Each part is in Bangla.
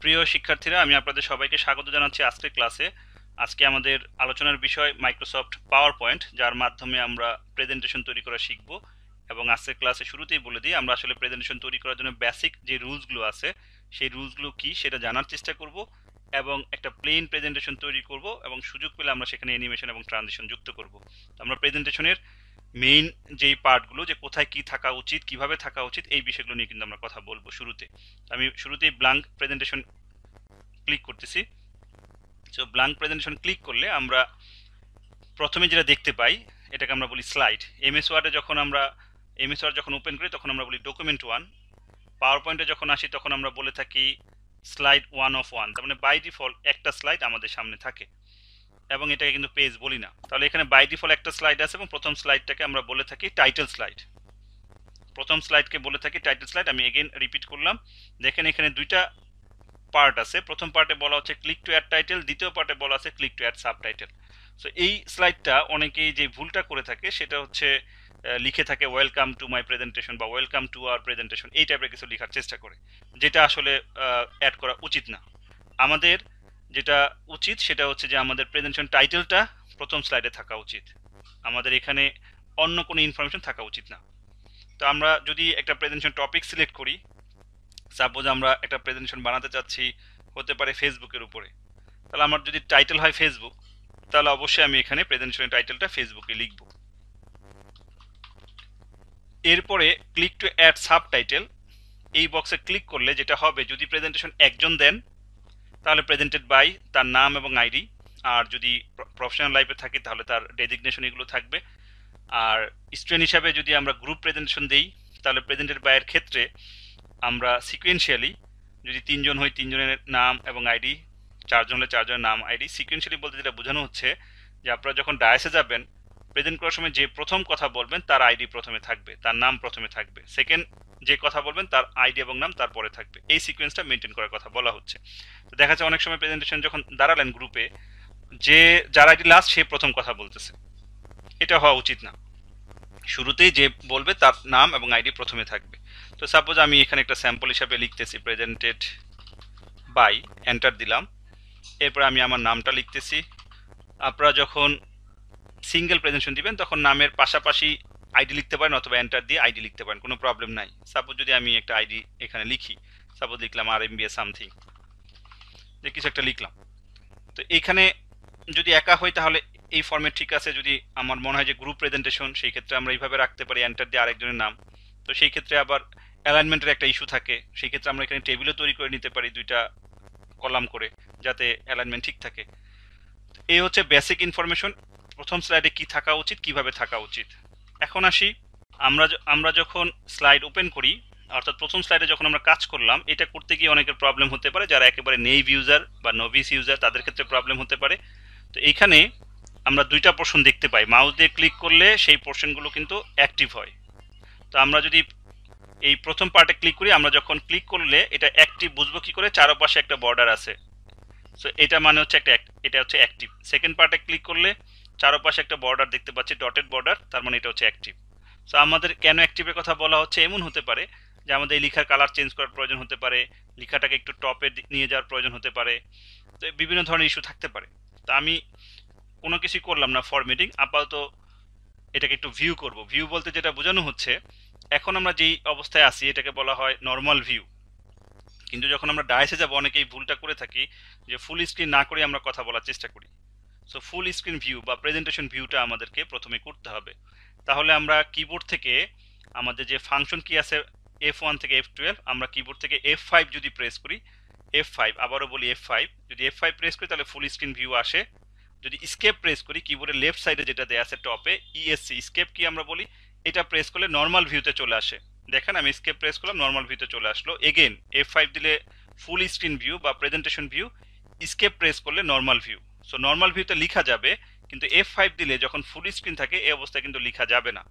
প্রিয় শিক্ষার্থীরা, আমি আপনাদের সবাইকে স্বাগত জানাচ্ছি আজকের ক্লাসে। আজকে আমাদের আলোচনার বিষয় মাইক্রোসফট পাওয়ার পয়েন্ট, যার মাধ্যমে আমরা প্রেজেন্টেশন তৈরি করা শিখব। এবং আজকের ক্লাসে শুরুতেই বলে দিই, আমরা আসলে প্রেজেন্টেশন তৈরি করার জন্য বেসিক যে রুলসগুলো আছে সেই রুলসগুলো কি সেটা জানার চেষ্টা করব, এবং একটা প্লেন প্রেজেন্টেশন তৈরি করব, এবং সুযোগ পেলে আমরা সেখানে অ্যানিমেশন এবং ট্রানজিশন যুক্ত করব। আমরা প্রেজেন্টেশনের মেইন যেই পার্টগুলো, যে কোথায় কি থাকা উচিত, কিভাবে থাকা উচিত, এই বিষয়গুলো নিয়ে কিন্তু আমরা কথা বলবো শুরুতে। আমি শুরুতেই ব্ল্যাঙ্ক প্রেজেন্টেশন ক্লিক করতেছি। সো ব্ল্যাঙ্ক প্রেজেন্টেশন ক্লিক করলে আমরা প্রথমে যেটা দেখতে পাই এটাকে আমরা বলি স্লাইড। এমএস ওয়ার্ডে যখন আমরা এমএস ওয়ার্ড যখন ওপেন করি তখন আমরা বলি ডকুমেন্ট ওয়ান। পাওয়ার পয়েন্টে যখন আসি তখন আমরা বলে থাকি স্লাইড ওয়ান অফ ওয়ান। তার মানে বাই ডিফল্ট একটা স্লাইড আমাদের সামনে থাকে, এবং এটাকে কিন্তু পেজ বলি না। তাহলে এখানে বাই ডিফল্ট একটা স্লাইড আছে, এবং প্রথম স্লাইডটাকে আমরা বলে থাকি টাইটেল স্লাইড। প্রথম স্লাইডকে বলে থাকি টাইটেল স্লাইড। আমি এগেন রিপিট করলাম। দেখেন এখানে দুইটা পার্ট আছে। প্রথম পার্টে বলা হচ্ছে ক্লিক টু অ্যাড টাইটেল, দ্বিতীয় পার্টে বলা আছে click to add subtitle. So এই স্লাইডটা অনেকেই যে ভুলটা করে থাকে সেটা হচ্ছে লিখে থাকে ওয়েলকাম টু মাই প্রেজেন্টেশন বা ওয়েলকাম টু আওয়ার প্রেজেন্টেশন, এই টাইপের কিছু লেখার চেষ্টা করে, যেটা আসলে অ্যাড করা উচিত না। আমাদের যেটা উচিত সেটা হচ্ছে যে আমাদের প্রেজেন্টেশন টাইটেলটা প্রথম স্লাইডে থাকা উচিত, আমাদের এখানে অন্য কোনো ইনফরমেশন থাকা উচিত না। তো আমরা যদি একটা প্রেজেন্টেশন টপিক সিলেক্ট করি, সাপোজ আমরা একটা প্রেজেন্টেশন বানাতে চাচ্ছি হতে পারে ফেসবুকের উপরে, তাহলে আমার যদি টাইটেল হয় ফেসবুক, তাহলে অবশ্যই আমি এখানে প্রেজেন্টেশনের টাইটেলটা ফেসবুকে লিখব। এরপরে ক্লিক টু অ্যাড সাবটাইটেল, এই বক্সে ক্লিক করলে যেটা হবে, যদি প্রেজেন্টেশন একজন দেন তাহলে প্রেজেন্টেড বাই তার নাম এবং আইডি, আর যদি প্রফেশনাল লাইফে থাকি তাহলে তার ডেজিগনেশন এগুলো থাকবে। আর স্টুডেন্ট হিসাবে যদি আমরা গ্রুপ প্রেজেন্টেশন দেই তাহলে প্রেজেন্টেড বাইয়ের ক্ষেত্রে আমরা সিকুয়েন্সিয়ালি, যদি তিনজন হই তিনজনের নাম এবং আইডি, চারজন হলে চারজনের নাম আইডি। সিকুয়েন্সিয়ালি বলতে যেটা বোঝানো হচ্ছে যে আপনারা যখন ডায়াসে যাবেন প্রেজেন্ট করার সময় যে প্রথম কথা বলবেন তার আইডি প্রথমে থাকবে, তার নাম প্রথমে থাকবে, সেকেন্ড যে কথা বলবেন তার আইডি এবং নাম তারপরে থাকবে। এই সিকোয়েন্সটা মেনটেন করার কথা বলা হচ্ছে। তো দেখা যাচ্ছে অনেক সময় প্রেজেন্টেশন যখন দাঁড়ালেন গ্রুপে, যে যার আইডি লাস্ট সে প্রথম কথা বলতেছে, এটা হওয়া উচিত না। শুরুতেই যে বলবে তার নাম এবং আইডি প্রথমে থাকবে। তো সাপোজ আমি এখানে একটা স্যাম্পল হিসাবে লিখতেছি প্রেজেন্টেড বাই, এন্টার দিলাম। এরপর আমি আমার নামটা লিখতেছি। আপনারা যখন সিঙ্গেল প্রেজেন্টেশন দিবেন তখন নামের পাশাপাশি আইডি লিখতে পারেন, অথবা এন্টার দিয়ে আইডি লিখতে পারেন, কোনো প্রবলেম নাই। সাপোজ যদি আমি একটা আইডি এখানে লিখি, সাপোজ লিখলাম আর এম বি এ সামথিং, যে কিছু একটা লিখলাম। তো এখানে যদি একা হয় তাহলে এই ফর্মেট ঠিক আছে। যদি আমার মনে হয় যে গ্রুপ প্রেজেন্টেশন, সেই ক্ষেত্রে আমরা এইভাবে রাখতে পারি, এন্টার দিয়ে আরেকজনের নাম। তো সেই ক্ষেত্রে আবার অ্যালাইনমেন্টের একটা ইস্যু থাকে, সেই ক্ষেত্রে আমরা এখানে টেবিলও তৈরি করে নিতে পারি দুইটা কলাম করে, যাতে অ্যালাইনমেন্ট ঠিক থাকে। এই হচ্ছে বেসিক ইনফরমেশন, প্রথম স্লাইডে কি থাকা উচিত, কিভাবে থাকা উচিত। এখন আসি, আমরা যখন স্লাইড ওপেন করি, অর্থাৎ প্রথম স্লাইডে যখন আমরা কাজ করলাম, এটা করতে গিয়ে অনেকের প্রবলেম হতে পারে। যারা একেবারে নেইভ ইউজার বা নভিস ইউজার তাদের ক্ষেত্রে প্রবলেম হতে পারে। তো এইখানে আমরা দুইটা পোর্শন দেখতে পাই, মাউস দিয়ে ক্লিক করলে সেই পোর্শনগুলো কিন্তু অ্যাক্টিভ হয়। তো আমরা যদি এই প্রথম পার্টে ক্লিক করি, আমরা যখন ক্লিক করলে এটা অ্যাক্টিভ বুঝবো কি করে, চারপাশে একটা বর্ডার আছে। সো এটা মানে হচ্ছে এটা হচ্ছে অ্যাক্টিভ। সেকেন্ড পার্টে ক্লিক করলে চারপাশে একটা বর্ডার দেখতে পাচ্ছি, ডটেড বর্ডার, তার মানে এটা হচ্ছে অ্যাক্টিভ। সো আমাদের কেন অ্যাক্টিভের কথা বলা হচ্ছে, এমন হতে পারে যে আমাদের এই লেখার কালার চেঞ্জ করার প্রয়োজন হতে পারে, লেখাটাকে একটু টপে নিয়ে যাওয়ার প্রয়োজন হতে পারে, তো বিভিন্ন ধরনের ইস্যু থাকতে পারে। তো আমি কোনো কিছুই করলাম না ফরম্যাটিং, আপাতত এটাকে একটু ভিউ করব। ভিউ বলতে যেটা বোঝানো হচ্ছে, এখন আমরা যেই অবস্থায় আছি এটাকে বলা হয় নর্মাল ভিউ। কিন্তু যখন আমরা ডায়াসে যাব অনেকেই ভুলটা করে থাকি যে ফুল স্ক্রিন না করে আমরা কথা বলার চেষ্টা করি। সো ফুল স্ক্রিন ভিউ বা প্রেজেন্টেশন ভিউটা আমাদেরকে প্রথমে করতে হবে। তাহলে আমরা কিবোর্ড থেকে আমাদের যে ফাংশন কি আছে F1 থেকে F12, আমরা কিবোর্ড থেকে F5 যদি প্রেস করি, F5, আবারও বলি F5, যদি F5 প্রেস করি তাহলে ফুল স্ক্রিন ভিউ আসে। যদি স্কেপ প্রেস করি, কিবোর্ডের লেফট সাইডে যেটা দেয়া আছে টপে ESC, স্কেপ কি আমরা বলি, এটা প্রেস করলে নর্মাল ভিউতে চলে আসে। দেখেন আমি স্কেপ প্রেস করলাম, নর্মাল ভিউতে চলে আসলো। এগেন F5 দিলে ফুল স্ক্রিন ভিউ বা প্রেজেন্টেশন ভিউ, স্কেপ প্রেস করলে নর্মাল ভিউ। সো নর্মাল ভিউতে লেখা যাবে, কিন্তু F5 দিলে যখন ফুল স্ক্রিন থাকে এই অবস্থায় কিন্তু লেখা যাবে না।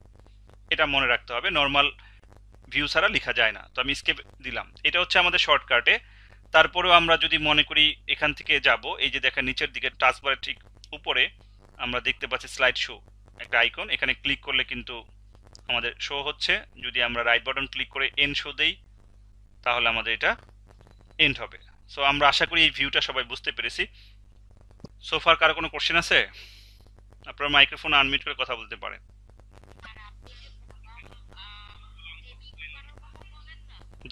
এটা মনে রাখতে হবে, নর্মাল ভিউ ছাড়া লেখা যায় না। তো আমি স্কেপ দিলাম, এটা হচ্ছে আমাদের শর্টকাটে। তারপরেও আমরা যদি মনে করি এখান থেকে যাব, এই যে দেখেন নিচের দিকে টাস্কবারের ঠিক উপরে আমরা দেখতে পাচ্ছি স্লাইড শো একটা আইকন, এখানে ক্লিক করলে কিন্তু আমাদের শো হচ্ছে। যদি আমরা রাইট বাটন ক্লিক করে এন্ড শো দেই তাহলে আমাদের এটা এন্ড হবে। সো আমরা আশা করি এই ভিউটা সবাই বুঝতে পেরেছি। সোফার কারো কোনো কোশ্চেন আছে? আপনার মাইক্রোফোন আনমিউট করে কথা বলতে পারেন।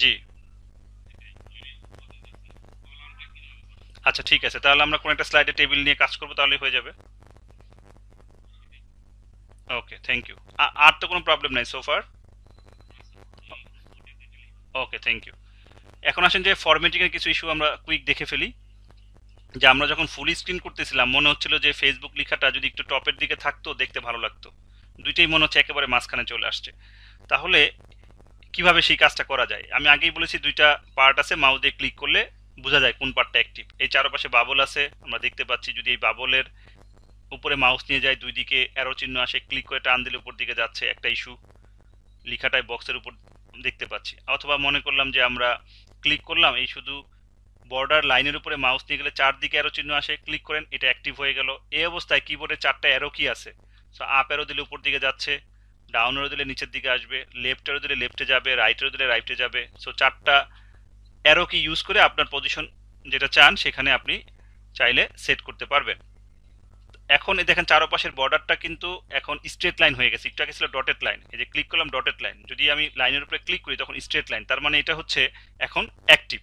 জি, আচ্ছা ঠিক আছে, তাহলে আমরা কোনো একটা স্লাইডে টেবিল নিয়ে কাজ করবো, তাহলে হয়ে যাবে। ওকে, থ্যাংক ইউ। আর তো কোনো প্রবলেম নাই সোফার? ওকে, থ্যাংক ইউ। এখন আসেন যে ফরম্যাটিং এর কিছু ইস্যু আমরা কুইক দেখে ফেলি। যে আমরা যখন ফুল স্ক্রিন করতেছিলাম মনে হচ্ছিল যে ফেসবুক লেখাটা যদি একটু টপের দিকে থাকতো দেখতে ভালো লাগতো, দুইটাই মনে হচ্ছে একেবারে মাঝখানে চলে আসছে। তাহলে কিভাবে সেই কাজটা করা যায়? আমি আগেই বলেছি দুইটা পার্ট আছে, মাউস দিয়ে ক্লিক করলে বোঝা যায় কোন পার্টটা অ্যাক্টিভ। এই চারপাশে বাবল আছে, আমরা দেখতে পাচ্ছি। যদি এই বাবলের উপরে মাউস নিয়ে যায়, দুই দিকে অ্যারো চিহ্ন আসে, ক্লিক করে টান দিলে উপর দিকে যাচ্ছে, একটা ইস্যু। লেখাটাই বক্সের উপর দেখতে পাচ্ছি। অথবা মনে করলাম যে আমরা ক্লিক করলাম, এই শুধু বর্ডার লাইনের উপরে মাউস নিয়ে গেলে চারদিকে অ্যারো চিহ্ন আসে, ক্লিক করেন, এটা অ্যাক্টিভ হয়ে গেল। এই অবস্থায় কিবোর্ডে চারটা অ্যারো কি আছে, সো আপ অ্যারো দিলে উপর দিকে যাচ্ছে, ডাউন অ্যারো দিলে নিচের দিকে আসবে, লেফট অ্যারো দিলে লেফটে যাবে, রাইট অ্যারো দিলে রাইটে যাবে। সো চারটা অ্যারো কি ইউজ করে আপনার পজিশন যেটা চান সেখানে আপনি চাইলে সেট করতে পারবেন। এখন এই দেখেন চারপাশের বর্ডারটা কিন্তু এখন স্ট্রেট লাইন হয়ে গেছে, একটু আগে ছিল ডটেড লাইন। এই যে ক্লিক করলাম ডটেড লাইন, যদি আমি লাইনের উপরে ক্লিক করি তখন স্ট্রেট লাইন, তার মানে এটা হচ্ছে এখন অ্যাক্টিভ।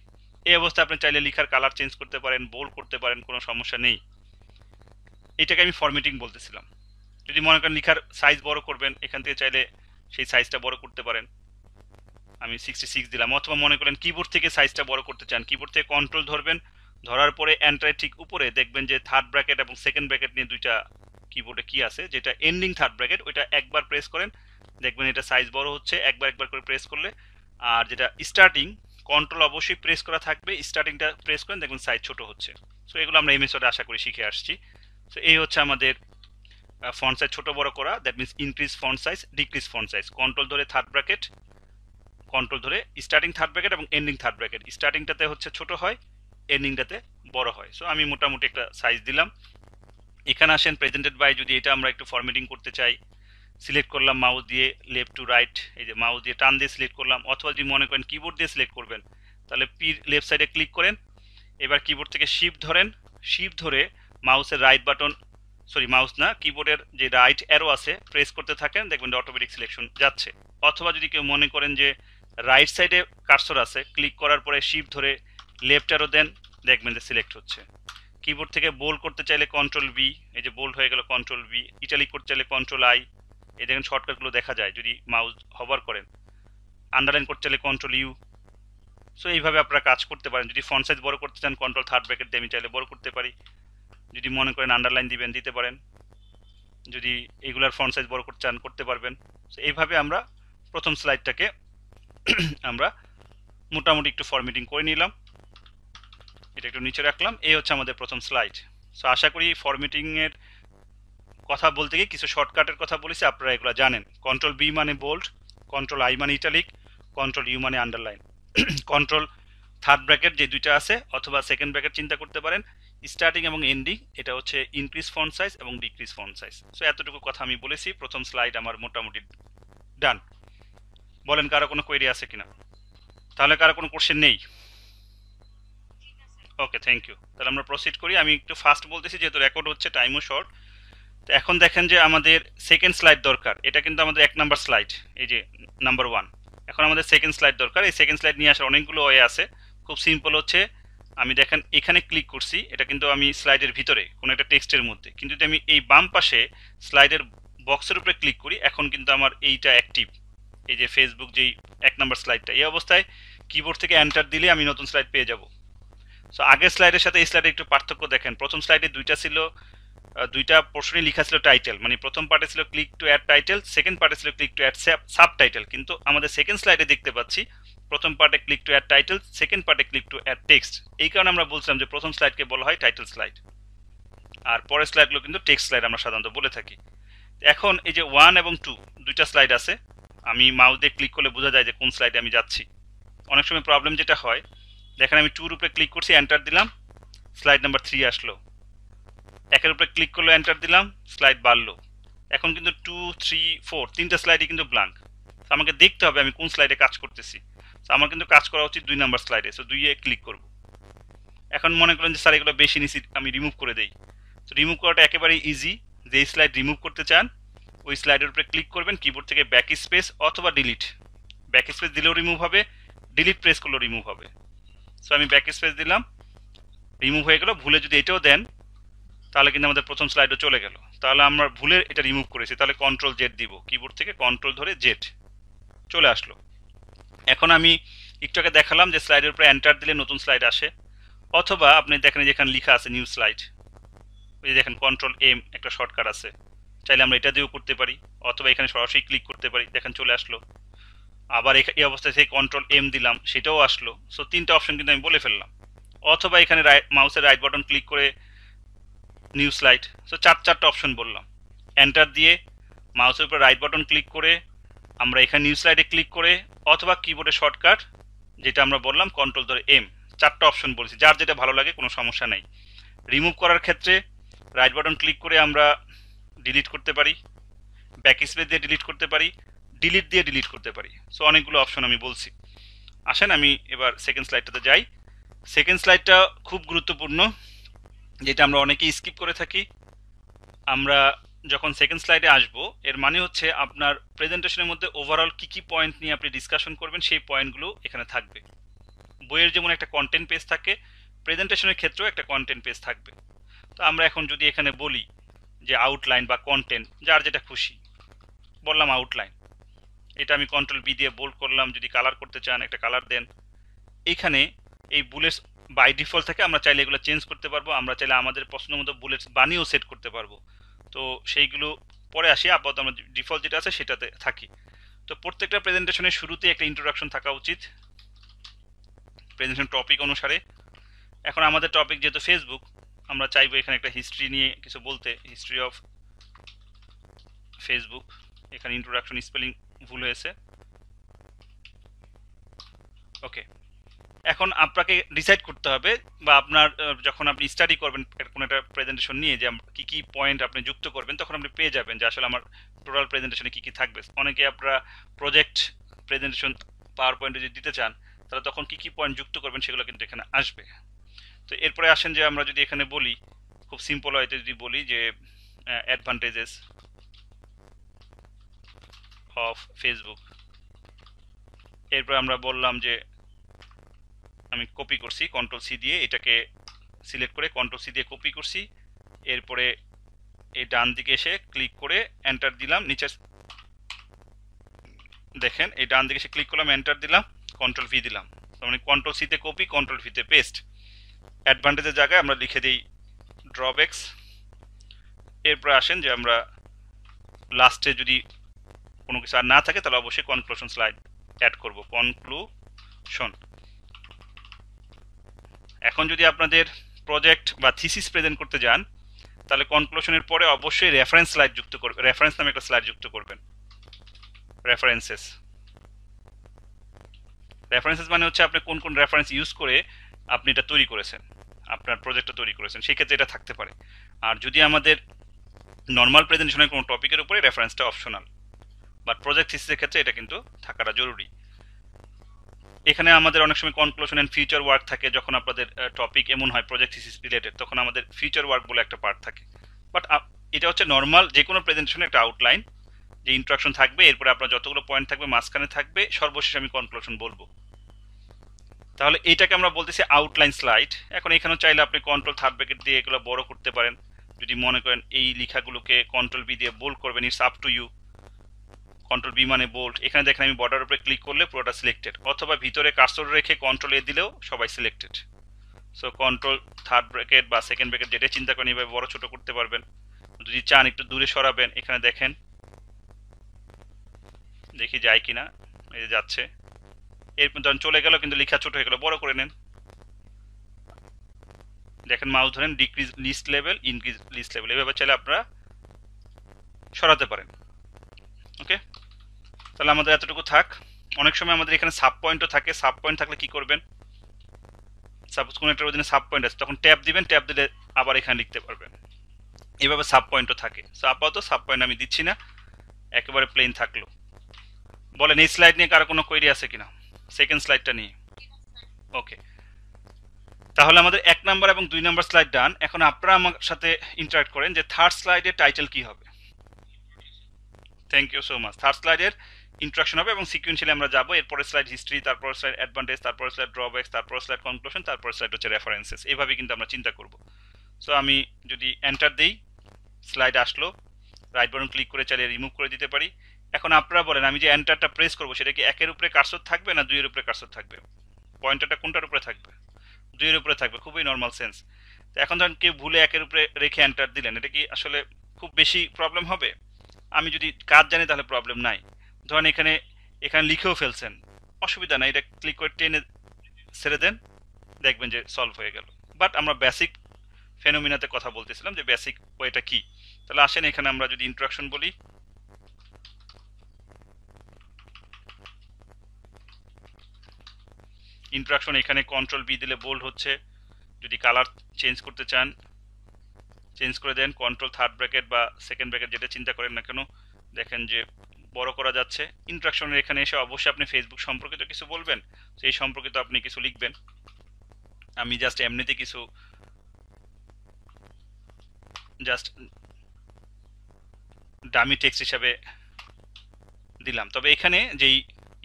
এই অবস্থায় আপনি চাইলে লেখার কালার চেঞ্জ করতে পারেন, বোল্ড করতে পারেন, কোনো সমস্যা নেই। এটাকে আমি ফরম্যাটিং বলতেছিলাম। যদি মনে করেন লেখার সাইজ বড় করবেন, এখান থেকে চাইলে সেই সাইজটা বড় করতে পারেন। আমি 66 দিলাম। অথবা মনে করেন কিবোর্ড থেকে সাইজটা বড় করতে চান, কিবোর্ড থেকে কন্ট্রোল ধরবেন, ধরার পরে এন্টারের ঠিক উপরে দেখবেন যে থার্ড ব্র্যাকেট এবং সেকেন্ড ব্র্যাকেট নিয়ে দুইটা কিবোর্ডে কি আছে, যেটা এন্ডিং থার্ড ব্র্যাকেট, ওইটা একবার প্রেস করেন, দেখবেন এটা সাইজ বড় হচ্ছে একবার একবার করে প্রেস করলে। আর যেটা স্টার্টিং, কন্ট্রোল অবশ্যই প্রেস করা থাকবে, স্টার্টিংটা প্রেস করেন, দেখবেন সাইজ ছোট হচ্ছে। সো এগুলো আমরা এই মেথডে আশা করি শিখে আসছি। সো এই হচ্ছে আমাদের ফন্ট সাইজ ছোট বড় করা, that means increase font size, decrease font size. Control ধরে থার্ড ব্র্যাকেট, কন্ট্রোল ধরে স্টার্টিং থার্ড ব্র্যাকেট এবং এন্ডিং থার্ড ব্র্যাকেট, স্টার্টিংটাতে হচ্ছে ছোট হয়, এন্ডিংটাতে বড় হয়। সো আমি মোটামুটি একটা সাইজ দিলাম। এখানে আসেন প্রেজেন্টেড বাই, যদি এটা আমরা একটু ফরম্যাটিং করতে চাই, সিলেক্ট করলাম মাউস দিয়ে লেফট টু রাইট, এই যে মাউস দিয়ে টান দিয়ে সিলেক্ট করলাম। অথবা যদি মনে করেন কিবোর্ড দিয়ে সিলেক্ট করবেন, তাহলে পি লেফট সাইডে ক্লিক করেন, এবার কিবোর্ড থেকে শিফট ধরেন, শিফট ধরে মাউসের রাইট বাটন, সরি মাউস না, কিবোর্ডের যে রাইট অ্যারো আছে প্রেস করতে থাকেন, দেখবেন অটোমেটিক সিলেকশন যাচ্ছে। অথবা যদি কেউ মনে করেন যে রাইট সাইডে কার্সর আছে, ক্লিক করার পরে শিফট ধরে লেফট অ্যারো দেন, দেখবেন যে সিলেক্ট হচ্ছে। কিবোর্ড থেকে বোল্ড করতে চাইলে কন্ট্রোল বি, এই যে বোল্ড হয়ে গেল কন্ট্রোল বি। ইটালিক করতে চাইলে কন্ট্রোল আই, এই দেখেন শর্টকাটগুলো দেখা যায় যদি মাউস হভার করেন। আন্ডারলাইন করতে চাইলে কন্ট্রোল ইউ। সো এইভাবে আপনারা কাজ করতে পারেন। যদি ফন্ট সাইজ বড় করতে চান কন্ট্রোল থার্ড ব্র্যাকেট দিয়ে আমি চাইলে বড় করতে পারি। যদি মনে করেন আন্ডারলাইন দিবেন দিতে পারেন, যদি এগুলার ফন্ট সাইজ বড় করতে চান করতে পারবেন। সো এইভাবে আমরা প্রথম স্লাইডটাকে আমরা মোটামুটি একটু ফরম্যাটিং করে নিলাম, এটা একটু নিচে রাখলাম। এই হচ্ছে আমাদের প্রথম স্লাইড। সো আশা করি ফরম্যাটিংয়ের কথা বলতে গিয়ে কিছু শর্টকাটের কথা বলেছি, আপনারা এগুলো জানেন। কন্ট্রোল বি মানে বোল্ড, কন্ট্রোল আই মানে ইটালিক, কন্ট্রোল ইউ মানে আন্ডারলাইন, কন্ট্রোল থার্ড ব্র্যাকেট যে দুইটা আছে অথবা সেকেন্ড ব্র্যাকেট চিন্তা করতে পারেন, স্টার্টিং এবং এন্ডিং এটা হচ্ছে ইনক্রিজ ফন্ট সাইজ এবং ডিক্রিজ ফন্ট সাইজ। সো এতটুকু কথা আমি বলেছি। প্রথম স্লাইড আমার মোটামুটি ডান। বলেন কারো কোনো কোয়েরি আছে কিনা? তাহলে কারো কোনো কোশ্চেন নেই? ওকে, থ্যাংক ইউ। তাহলে আমরা প্রসিড করি। আমি একটু ফাস্ট বলতেছি যেহেতু রেকর্ড হচ্ছে, টাইমও শর্ট। তো এখন দেখেন যে আমাদের সেকেন্ড স্লাইড দরকার। এটা কিন্তু আমাদের 1 নাম্বার স্লাইড, এই যে নাম্বার 1। এখন আমাদের সেকেন্ড স্লাইড দরকার। এই সেকেন্ড স্লাইড নিয়ে আসার অনেকগুলো ওয়ে আছে। খুব সিম্পল হচ্ছে, আমি দেখেন এখানে ক্লিক করছি, এটা কিন্তু আমি স্লাইডের ভিতরে কোনো একটা টেক্সটের মধ্যে, কিন্তু যদি আমি এই বাম পাশে স্লাইডের বক্সের উপরে ক্লিক করি, এখন কিন্তু আমার এইটা অ্যাক্টিভ। এই যে ফেসবুক যেই 1 নাম্বার স্লাইডটা, এই অবস্থায় কিবোর্ড থেকে এন্টার দিলে আমি নতুন স্লাইড পেয়ে যাব। সো আগের স্লাইডের সাথে এই স্লাইডে একটু পার্থক্য দেখেন। প্রথম স্লাইডে দুইটা ছিল, দুইটা পোর্শনে লেখা ছিল টাইটেল, মানে প্রথম পার্টে ছিল click to add title, second পার্টে ছিল click to add subtitle. কিন্তু আমাদের সেকেন্ড স্লাইডে দেখতে পাচ্ছি প্রথম পার্টে click to add title, second পার্টে ক্লিক টু অ্যাড টেক্সট। এই কারণে আমরা বলছিলাম যে প্রথম স্লাইডকে বলা হয় টাইটেল স্লাইড, আর পরের স্লাইডগুলো কিন্তু টেক্সট স্লাইড আমরা সাধারণত বলে থাকি। এখন এই যে 1 এবং 2 দুইটা স্লাইড আছে, আমি মাউস দিয়ে ক্লিক করলে বোঝা যায় যে কোন স্লাইডে আমি যাচ্ছি। অনেক সময় প্রবলেম যেটা হয়, দেখেন আমি 2 উপরে ক্লিক করছি, এন্টার দিলাম, স্লাইড নাম্বার 3 আসলো। একের উপরে ক্লিক করলে এন্টার দিলাম, স্লাইড বাড়লো। এখন কিন্তু 2, 3, 4 তিনটা স্লাইডই কিন্তু ব্ল্যাঙ্ক। আমাকে দেখতে হবে আমি কোন স্লাইডে কাজ করতেছি। আমার কিন্তু কাজ করা উচিত 2 নাম্বার স্লাইডে। সো 2 এ ক্লিক করব। এখন মনে করেন যে স্যার এগুলো বেশি নিছি, আমি রিমুভ করে দেই। তো রিমুভ করাটা একেবারেই ইজি। যেই স্লাইড রিমুভ করতে চান ওই স্লাইডের উপরে ক্লিক করবেন, কিবোর্ড থেকে ব্যাক স্পেস অথবা ডিলিট, ব্যাক স্পেস দিলেও রিমুভ হবে, ডিলিট প্রেস করলেও রিমুভ হবে। সো আমি ব্যাক স্পেস দিলাম, রিমুভ হয়ে গেল। ভুলে যদি এটাও দেন তাহলে কিন্তু আমাদের প্রথম স্লাইডও চলে গেল। তাহলে আমরা ভুলে এটা রিমুভ করেছি, তাহলে কন্ট্রোল জেড দিব, কিবোর্ড থেকে কন্ট্রোল ধরে জেড চলে আসলো। এখন আমি একটু আগে দেখালাম যে স্লাইডের উপরে এন্টার দিলে নতুন স্লাইড আসে, অথবা আপনি দেখেন যেখানে লেখা আছে নিউ স্লাইড, ওই যে দেখেন কন্ট্রোল এম একটা শর্টকাট আছে, চাইলে আমরা এটা দিয়েও করতে পারি, অথবা এখানে সরাসরি ক্লিক করতে পারি, দেখেন চলে আসলো। আবার এই অবস্থায় সেই কন্ট্রোল এম দিলাম, সেটাও আসলো। সো তিনটা অপশন কিন্তু আমি বলে ফেললাম। অথবা এখানে মাউসের রাইট বাটন ক্লিক করে নিউ স্লাইড। সো চারটা অপশন বললাম। এন্টার দিয়ে মাউসের উপর রাইট বাটন ক্লিক করে আমরা এখানে নিউ স্লাইডে ক্লিক করে, অথবা কিবোর্ডে শর্টকাট যেটা আমরা বললাম কন্ট্রোল ধরে এম, চারটা অপশন বলেছি, যার যেটা ভালো লাগে কোনো সমস্যা নেই। রিমুভ করার ক্ষেত্রে রাইট বাটন ক্লিক করে আমরা ডিলিট করতে পারি, ব্যাক স্পেস দিয়ে ডিলিট করতে পারি, ডিলিট দিয়ে ডিলিট করতে পারি। সো অনেকগুলো অপশন আমি বলছি। আসেন আমি এবার সেকেন্ড স্লাইডটাতে যাই। সেকেন্ড স্লাইডটা খুব গুরুত্বপূর্ণ, যেটা আমরা অনেকেই স্কিপ করে থাকি। আমরা যখন সেকেন্ড স্লাইডে আসবো, এর মানে হচ্ছে আপনার প্রেজেন্টেশনের মধ্যে ওভারঅল কি কি পয়েন্ট নিয়ে আপনি ডিসকাশন করবেন সেই পয়েন্টগুলো এখানে থাকবে। বইয়ের যেমন একটা কন্টেন্ট পেজ থাকে, প্রেজেন্টেশনের ক্ষেত্রেও একটা কন্টেন্ট পেজ থাকবে। তো আমরা এখন যদি এখানে বলি যে আউটলাইন বা কন্টেন্ট, যার যেটা খুশি বললাম আউটলাইন, এটা আমি কন্ট্রোল বি দিয়ে বোল্ড করলাম। যদি কালার করতে চান একটা কালার দেন। এইখানে এই বুলেটস বাই ডিফল্ট থেকে আমরা চাইলে এগুলো চেঞ্জ করতে পারবো, আমরা চাইলে আমাদের পছন্দ মতো বুলেটস বানিয়েও সেট করতে পারবো। তো সেইগুলো পরে আসি, আপাতত আমরা ডিফল্ট যেটা আছে সেটাতে থাকি। তো প্রত্যেকটা প্রেজেন্টেশনের শুরুতে একটা ইন্ট্রোডাকশন থাকা উচিত প্রেজেন্টেশন টপিক অনুসারে। এখন আমাদের টপিক যেহেতু ফেসবুক, আমরা চাইবো এখানে একটা হিস্ট্রি নিয়ে কিছু বলতে, হিস্ট্রি অফ ফেসবুক। এখানে ইন্ট্রোডাকশন স্পেলিং ভুল হয়েছে, ওকে। এখন আপনাকে ডিসাইড করতে হবে, বা আপনার যখন আপনি স্টাডি করবেন কোনো একটা প্রেজেন্টেশন নিয়ে, যে কি কি পয়েন্ট আপনি যুক্ত করবেন, তখন আপনি পেয়ে যাবেন যে আসলে আমার টোটাল প্রেজেন্টেশনে কি কি থাকবে। অনেকে আপনারা প্রজেক্ট প্রেজেন্টেশন পাওয়ার পয়েন্টে যদি দিতে চান, তাহলে তখন কি কি পয়েন্ট যুক্ত করবেন সেগুলো কিন্তু এখানে আসবে। তো এরপরে আসেন যে আমরা যদি এখানে বলি, খুব সিম্পল হয়তো যদি বলি যে অ্যাডভান্টেজেস অফ ফেসবুক, এরপর আমরা বললাম যে আমি কপি করছি কন্ট্রোল সি দিয়ে, এটাকে সিলেক্ট করে কন্ট্রোল সি দিয়ে কপি করছি। এরপরে এই ডান দিকে এসে ক্লিক করে এন্টার দিলাম, নিচে দেখেন এই ডান দিকে এসে ক্লিক করলাম, এন্টার দিলাম, কন্ট্রোল ভি দিলাম। মানে কন্ট্রোল সিতে কপি, কন্ট্রোল ভিতে পেস্ট। অ্যাডভান্টেজের জায়গায় আমরা লিখে দিই ড্রব্যাকস। এরপরে আসেন যে আমরা লাস্টে যদি কোনো কিছু আর না থাকে তাহলে অবশ্যই কনক্লুশন স্লাইড অ্যাড করব, কনক্লুশন। এখন যদি আপনাদের প্রজেক্ট বা থিসিস প্রেজেন্ট করতে যান, তাহলে কনক্লুশনের পরে অবশ্যই রেফারেন্স স্লাইড যুক্ত করবেন, রেফারেন্স নামে একটা স্লাইড যুক্ত করবেন। রেফারেন্সেস, রেফারেন্সেস মানে হচ্ছে আপনি কোন কোন রেফারেন্স ইউজ করে আপনি এটা তৈরি করেছেন, আপনার প্রজেক্টটা তৈরি করেছেন, সেই ক্ষেত্রে এটা থাকতে পারে। আর যদি আমাদের নর্মাল প্রেজেন্টেশনের কোনো টপিকের উপরে, রেফারেন্সটা অপশনাল, বাট প্রজেক্ট থিসিসের ক্ষেত্রে এটা কিন্তু থাকাটা জরুরি। এখানে আমাদের অনেক সময় কনক্লুশন এন্ড ফিউচার ওয়ার্ক থাকে, যখন আপনাদের টপিক এমন হয় প্রজেক্ট থিসিস রিলেটেড, তখন আমাদের ফিউচার ওয়ার্ক বলে একটা পার্ট থাকে। বাট এটা হচ্ছে নর্মাল যে কোনো প্রেজেন্টেশনের একটা আউটলাইন, যে ইন্ট্রোডাকশন থাকবে, এরপরে আপনার যতগুলো পয়েন্ট থাকবে মাঝখানে থাকবে, সর্বশেষ আমি কনক্লুশন বলবো। তাহলে এইটাকে আমরা বলতেছি আউটলাইন স্লাইড। এখন এখানেও চাইলে আপনি কন্ট্রোল থার্ড ব্র্যাকেট দিয়ে এগুলো বড় করতে পারেন, যদি মনে করেন এই লেখাগুলোকে কন্ট্রোল বি দিয়ে বোল্ড করবেন, it's up to you. Control B মানে বোল্ড। এখানে দেখেন আমি বর্ডার উপরে ক্লিক করলে পুরোটা সিলেক্টেড, অথবা ভিতরে কার্সর রেখে কন্ট্রোল এ দিলেও সবাই selected. So control third bracket বা সেকেন্ড ব্র্যাকেট যেটা চিন্তা করেন এইভাবে বড় ছোট করতে পারবেন। যদি চান একটু দূরে সরাবেন, এখানে দেখেন, দেখি যায় কিনা, এই যে যাচ্ছে। এরপর ধরেন চলে গেল, কিন্তু লেখা ছোট হয়ে গেল, বড় করে নেন। দেখেন মাউস ধরেন decrease list level, increase list level, এভাবে চাইলে আপনারা সরাতে পারেন। ওকে, তাহলে আমাদের এতটুকু থাক। অনেক সময় আমাদের এখানে সাব পয়েন্টও থাকে। সাব পয়েন্ট থাকলে কি করবেন, সাপোজ কোনো একটা অধীনে সাব পয়েন্ট আছে, তখন ট্যাব দিবেন, ট্যাব দিলে আবার এখানে লিখতে পারবেন। এভাবে সাব পয়েন্টও থাকে। সো আপাতত সাব পয়েন্ট আমি দিচ্ছি না, একেবারে প্লেন থাকলো। বলেন এই স্লাইড নিয়ে কারো কোনো কোয়েরি আছে কিনা, সেকেন্ড স্লাইডটা নিয়ে? ওকে, তাহলে আমাদের 1 নাম্বার এবং 2 নাম্বার স্লাইড ডান। এখন আপনারা আমার সাথে ইন্টারঅ্যাক্ট করেন যে থার্ড স্লাইডের টাইটেল কি হবে। Thank you so much. Third স্লাইডের ইন্ট্রোডাকশন হবে এবং সিকুয়েন্সিয়ালি আমরা যাব। এরপরে স্লাইড হিস্ট্রি, তারপর স্লাইড অ্যাডভান্টেজ, তারপর স্লাইড ড্রব্যাকস, তারপর স্লাইড কনক্লুশন, তারপর স্লাইড হচ্ছে রেফারেন্সেস। এইভাবে কিন্তু আমরা চিন্তা করব। সো আমি যদি এন্টার দেই, স্লাইড আসলো, রাইট বাটন ক্লিক করে চালিয়ে রিমুভ করে দিতে পারি। এখন আপনারা বলেন আমি যে এন্টারটা প্রেস করব সেটা কি 1 এর উপরে কার্সর থাকবে না 2 এর উপরে কার্সর থাকবে? পয়েন্টারটা কোনটার উপরে থাকবে? 2 এর উপরে থাকবে, খুবই নর্মাল সেন্স। তো এখন ধরেন কেউ ভুলে 1 এর উপরে রেখে এন্টার দিলেন, এটা কি আসলে খুব বেশি প্রবলেম হবে? আমি যদি কাজ জানি তাহলে প্রবলেম নাই। ধরেন এখানে লিখেও ফেলছেন, অসুবিধা নাই, এটা ক্লিক করে টেনে ছেড়ে দেন, দেখবেন যে সলভ হয়ে গেল। বাট আমরা বেসিক ফেনোমিনাতে কথা বলতেছিলাম যে বেসিক ওয়েটা কি। তাহলে আসেন এখানে আমরা যদি ইন্ট্রোডাকশন বলি, ইন্ট্রোডাকশন এখানে কন্ট্রোল বি দিলে বোল্ড হচ্ছে। যদি কালার চেঞ্জ করতে চান চেঞ্জ করে দেন, কন্ট্রোল থার্ড ব্র্যাকেট বা সেকেন্ড ব্র্যাকেট যেটা চিন্তা করেন না কেন, দেখেন যে বড় করা যাচ্ছে। ইন্ট্রোডাকশনের এখানে এসে অবশ্যই আপনি ফেসবুক সম্পর্কিত কিছু বলবেন, সেই সম্পর্কিত আপনি কিছু লিখবেন। আমি জাস্ট এমনিতে কিছু জাস্ট ডামি টেক্সট হিসাবে দিলাম। তবে এখানে যেই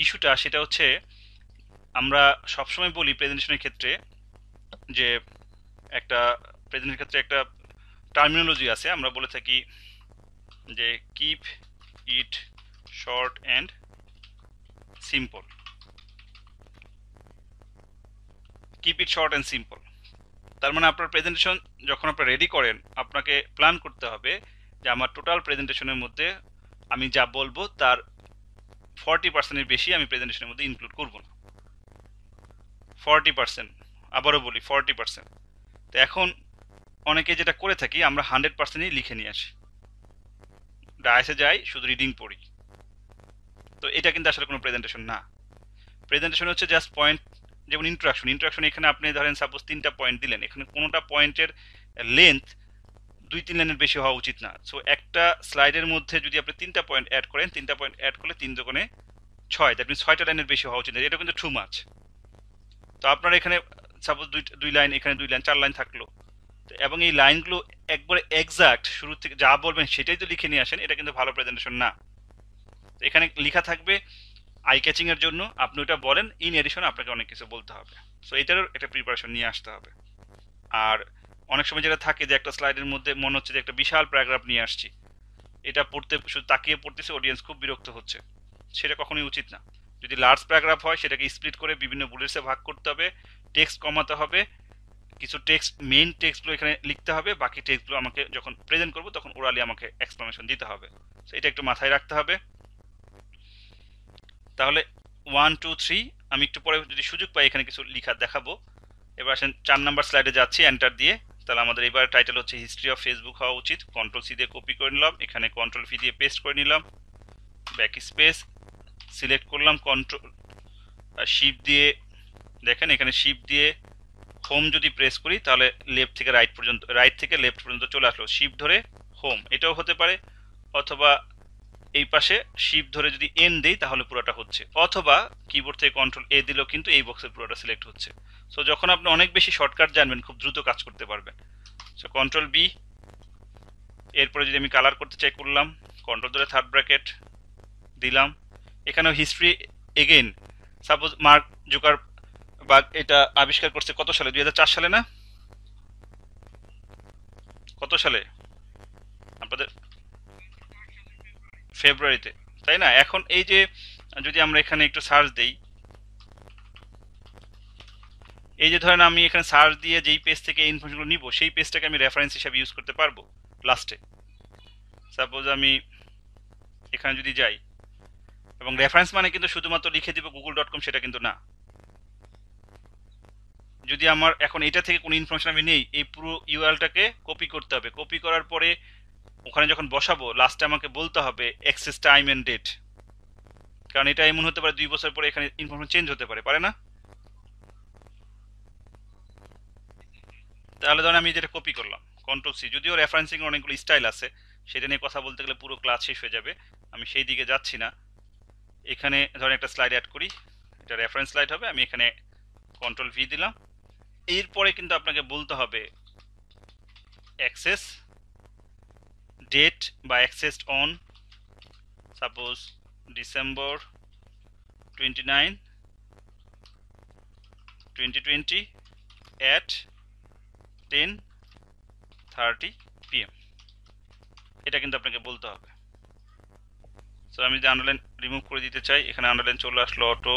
ইস্যুটা সেটা হচ্ছে আমরা সবসময় বলি প্রেজেন্টেশনের ক্ষেত্রে যে একটা প্রেজেন্টেশনের ক্ষেত্রে একটা টার্মিনোলজি আছে, আমরা বলে থাকি যে keep it short and simple. Keep it short and simple তার মানে আপনার প্রেজেন্টেশন যখন আপনি রেডি করেন আপনাকে প্ল্যান করতে হবে যে আমার টোটাল প্রেজেন্টেশনের মধ্যে আমি যা বলবো তার 40%-এর বেশি আমি প্রেজেন্টেশনের মধ্যে ইনক্লুড করব না। 40%, আবারও বলি 40%। তো এখন অনেকে যেটা করে থাকি আমরা 100%ই লিখে নিয়ে আসি, ডায়াসে যাই শুধু রিডিং পড়ি। তো এটা কিন্তু আসলে কোনো প্রেজেন্টেশন না। প্রেজেন্টেশন হচ্ছে জাস্ট পয়েন্ট, যেমন ইন্ট্রোডাকশন এখানে আপনি ধরেন সাপোজ 3টা পয়েন্ট দিলেন, এখানে কোনোটা পয়েন্টের লেন্থ 2-3 লাইনের বেশি হওয়া উচিত না। সো একটা স্লাইডের মধ্যে যদি আপনি 3টা পয়েন্ট অ্যাড করেন, 3টা পয়েন্ট অ্যাড করলে 3 দুগুণে 6, দ্যাট মিনস 6টা লাইনের বেশি হওয়া উচিত না, এটা কিন্তু টু মাচ। তো আপনার এখানে সাপোজ 2 লাইন, এখানে 2 লাইন, 4 লাইন থাকলো, এবং এই লাইনগুলো একবারে এক্সাক্ট শুরু থেকে যা বলবেন সেটাই তো লিখে নিয়ে আসেন, এটা কিন্তু ভালো প্রেজেন্টেশন না। এখানে লেখা থাকবে আই ক্যাচিং এর জন্য, আপনি ওটা বলেন, ইন এডিশন আপনাকে অনেক কিছু বলতে হবে। সো এটারও একটা প্রিপারেশন নিয়ে আসতে হবে। আর অনেক সময় যেটা থাকে যে একটা স্লাইডের মধ্যে মনে হচ্ছে যে একটা বিশাল প্যারাগ্রাফ নিয়ে আসছি, এটা পড়তে শুধু তাকিয়ে পড়তেছে, অডিয়েন্স খুব বিরক্ত হচ্ছে, সেটা কখনোই উচিত না। যদি লার্জ প্যারাগ্রাফ হয় সেটাকে স্প্লিট করে বিভিন্ন বুলেটসে ভাগ করতে হবে, টেক্সট কমাতে হবে, কিছু টেক্সট মেইন টেক্সটগুলো এখানে লিখতে হবে, বাকি টেক্সটগুলো আমাকে যখন প্রেজেন্ট করবো তখন ওরালি আমাকে এক্সপ্লেনেশন দিতে হবে। সো এটা একটু মাথায় রাখতে হবে। তাহলে 1 2 3 আমি একটু পরে যদি সুযোগ পাই এখানে কিছু লেখা দেখাবো। এবার আসেন 4 নাম্বার স্লাইডে যাচ্ছি, এন্টার দিয়ে। তাহলে আমাদের এবার টাইটেল হচ্ছে হিস্ট্রি অফ ফেসবুক হওয়া উচিত। কন্ট্রোল সি দিয়ে কপি করে নিলাম, এখানে কন্ট্রোল ভি দিয়ে পেস্ট করে নিলাম, ব্যাক স্পেস সিলেক্ট করলাম, কন্ট্রোল শিফট দিয়ে, দেখেন এখানে শিফট দিয়ে হোম যদি প্রেস করি তাহলে লেফট থেকে রাইট পর্যন্ত, রাইট থেকে লেফট পর্যন্ত চলে আসলো, শিফট ধরে হোম এটাও হতে পারে, অথবা এই পাশে শিফট ধরে যদি এন দেই তাহলে পুরোটা হচ্ছে, অথবা কিবোর্ড থেকে কন্ট্রোল এ দিলেও কিন্তু এই বক্সের পুরোটা সিলেক্ট হচ্ছে। সো যখন আপনি অনেক বেশি শর্টকাট জানবেন খুব দ্রুত কাজ করতে পারবেন। সো কন্ট্রোল বি, এরপরে যদি আমি কালার করতে চাই করলাম, কন্ট্রোল ধরে থার্ড ব্র্যাকেট দিলাম, এখানেও history again. Suppose Mark Zuckerberg এটা আবিষ্কার করছে কত সালে? 2004 সালে না? কত সালে আপনাদের? ফেব্রুয়ারিতে, তাই না? এখন এই যে যদি আমরা এখানে একটু সার্চ দেই, এই যে ধরেন আমি এখানে সার্চ দিয়ে যেই পেজ থেকে এই ইনফরমেশনগুলো নিব সেই পেজটাকে আমি রেফারেন্স হিসাবে ইউজ করতে পারবো লাস্টে। সাপোজ আমি এখানে যদি যাই, এবং রেফারেন্স মানে কিন্তু শুধুমাত্র লিখে দিব google.com সেটা কিন্তু না। যদি আমার এখন এটা থেকে কোনো ইনফরমেশন আমি নেই, এই পুরো ইউআরএলটাকে কপি করতে হবে। কপি করার পরে ওখানে যখন বসাবো লাস্টে আমাকে বলতে হবে এক্সেস টাইম এন্ড ডেট, কারণ এটা এমন হতে পারে 2 বছর পরে এখানে ইনফরমেশন চেঞ্জ হতে পারে, পারে না? তাহলে ধরেন আমি যেটা কপি করলাম কন্ট্রোল সি, যদিও রেফারেন্সিং এর অনেকগুলো স্টাইল আছে, সেটা নিয়ে কথা বলতে গেলে পুরো ক্লাস শেষ হয়ে যাবে, আমি সেই দিকে যাচ্ছি না। এখানে ধরেন একটা স্লাইড অ্যাড করি, এটা রেফারেন্স স্লাইড হবে, আমি এখানে কন্ট্রোল ভি দিলাম, এরপরে কিন্তু আপনাকে বলতে হবে অ্যাক্সেস ডেট বা access on suppose December 29 2020 at 10:30 PM, এটা কিন্তু আপনাকে বলতে হবে। সো আমি যদি আন্ডারলাইন রিমুভ করে দিতে চাই, এখানে আন্ডারলাইন চলে আসলো, অটো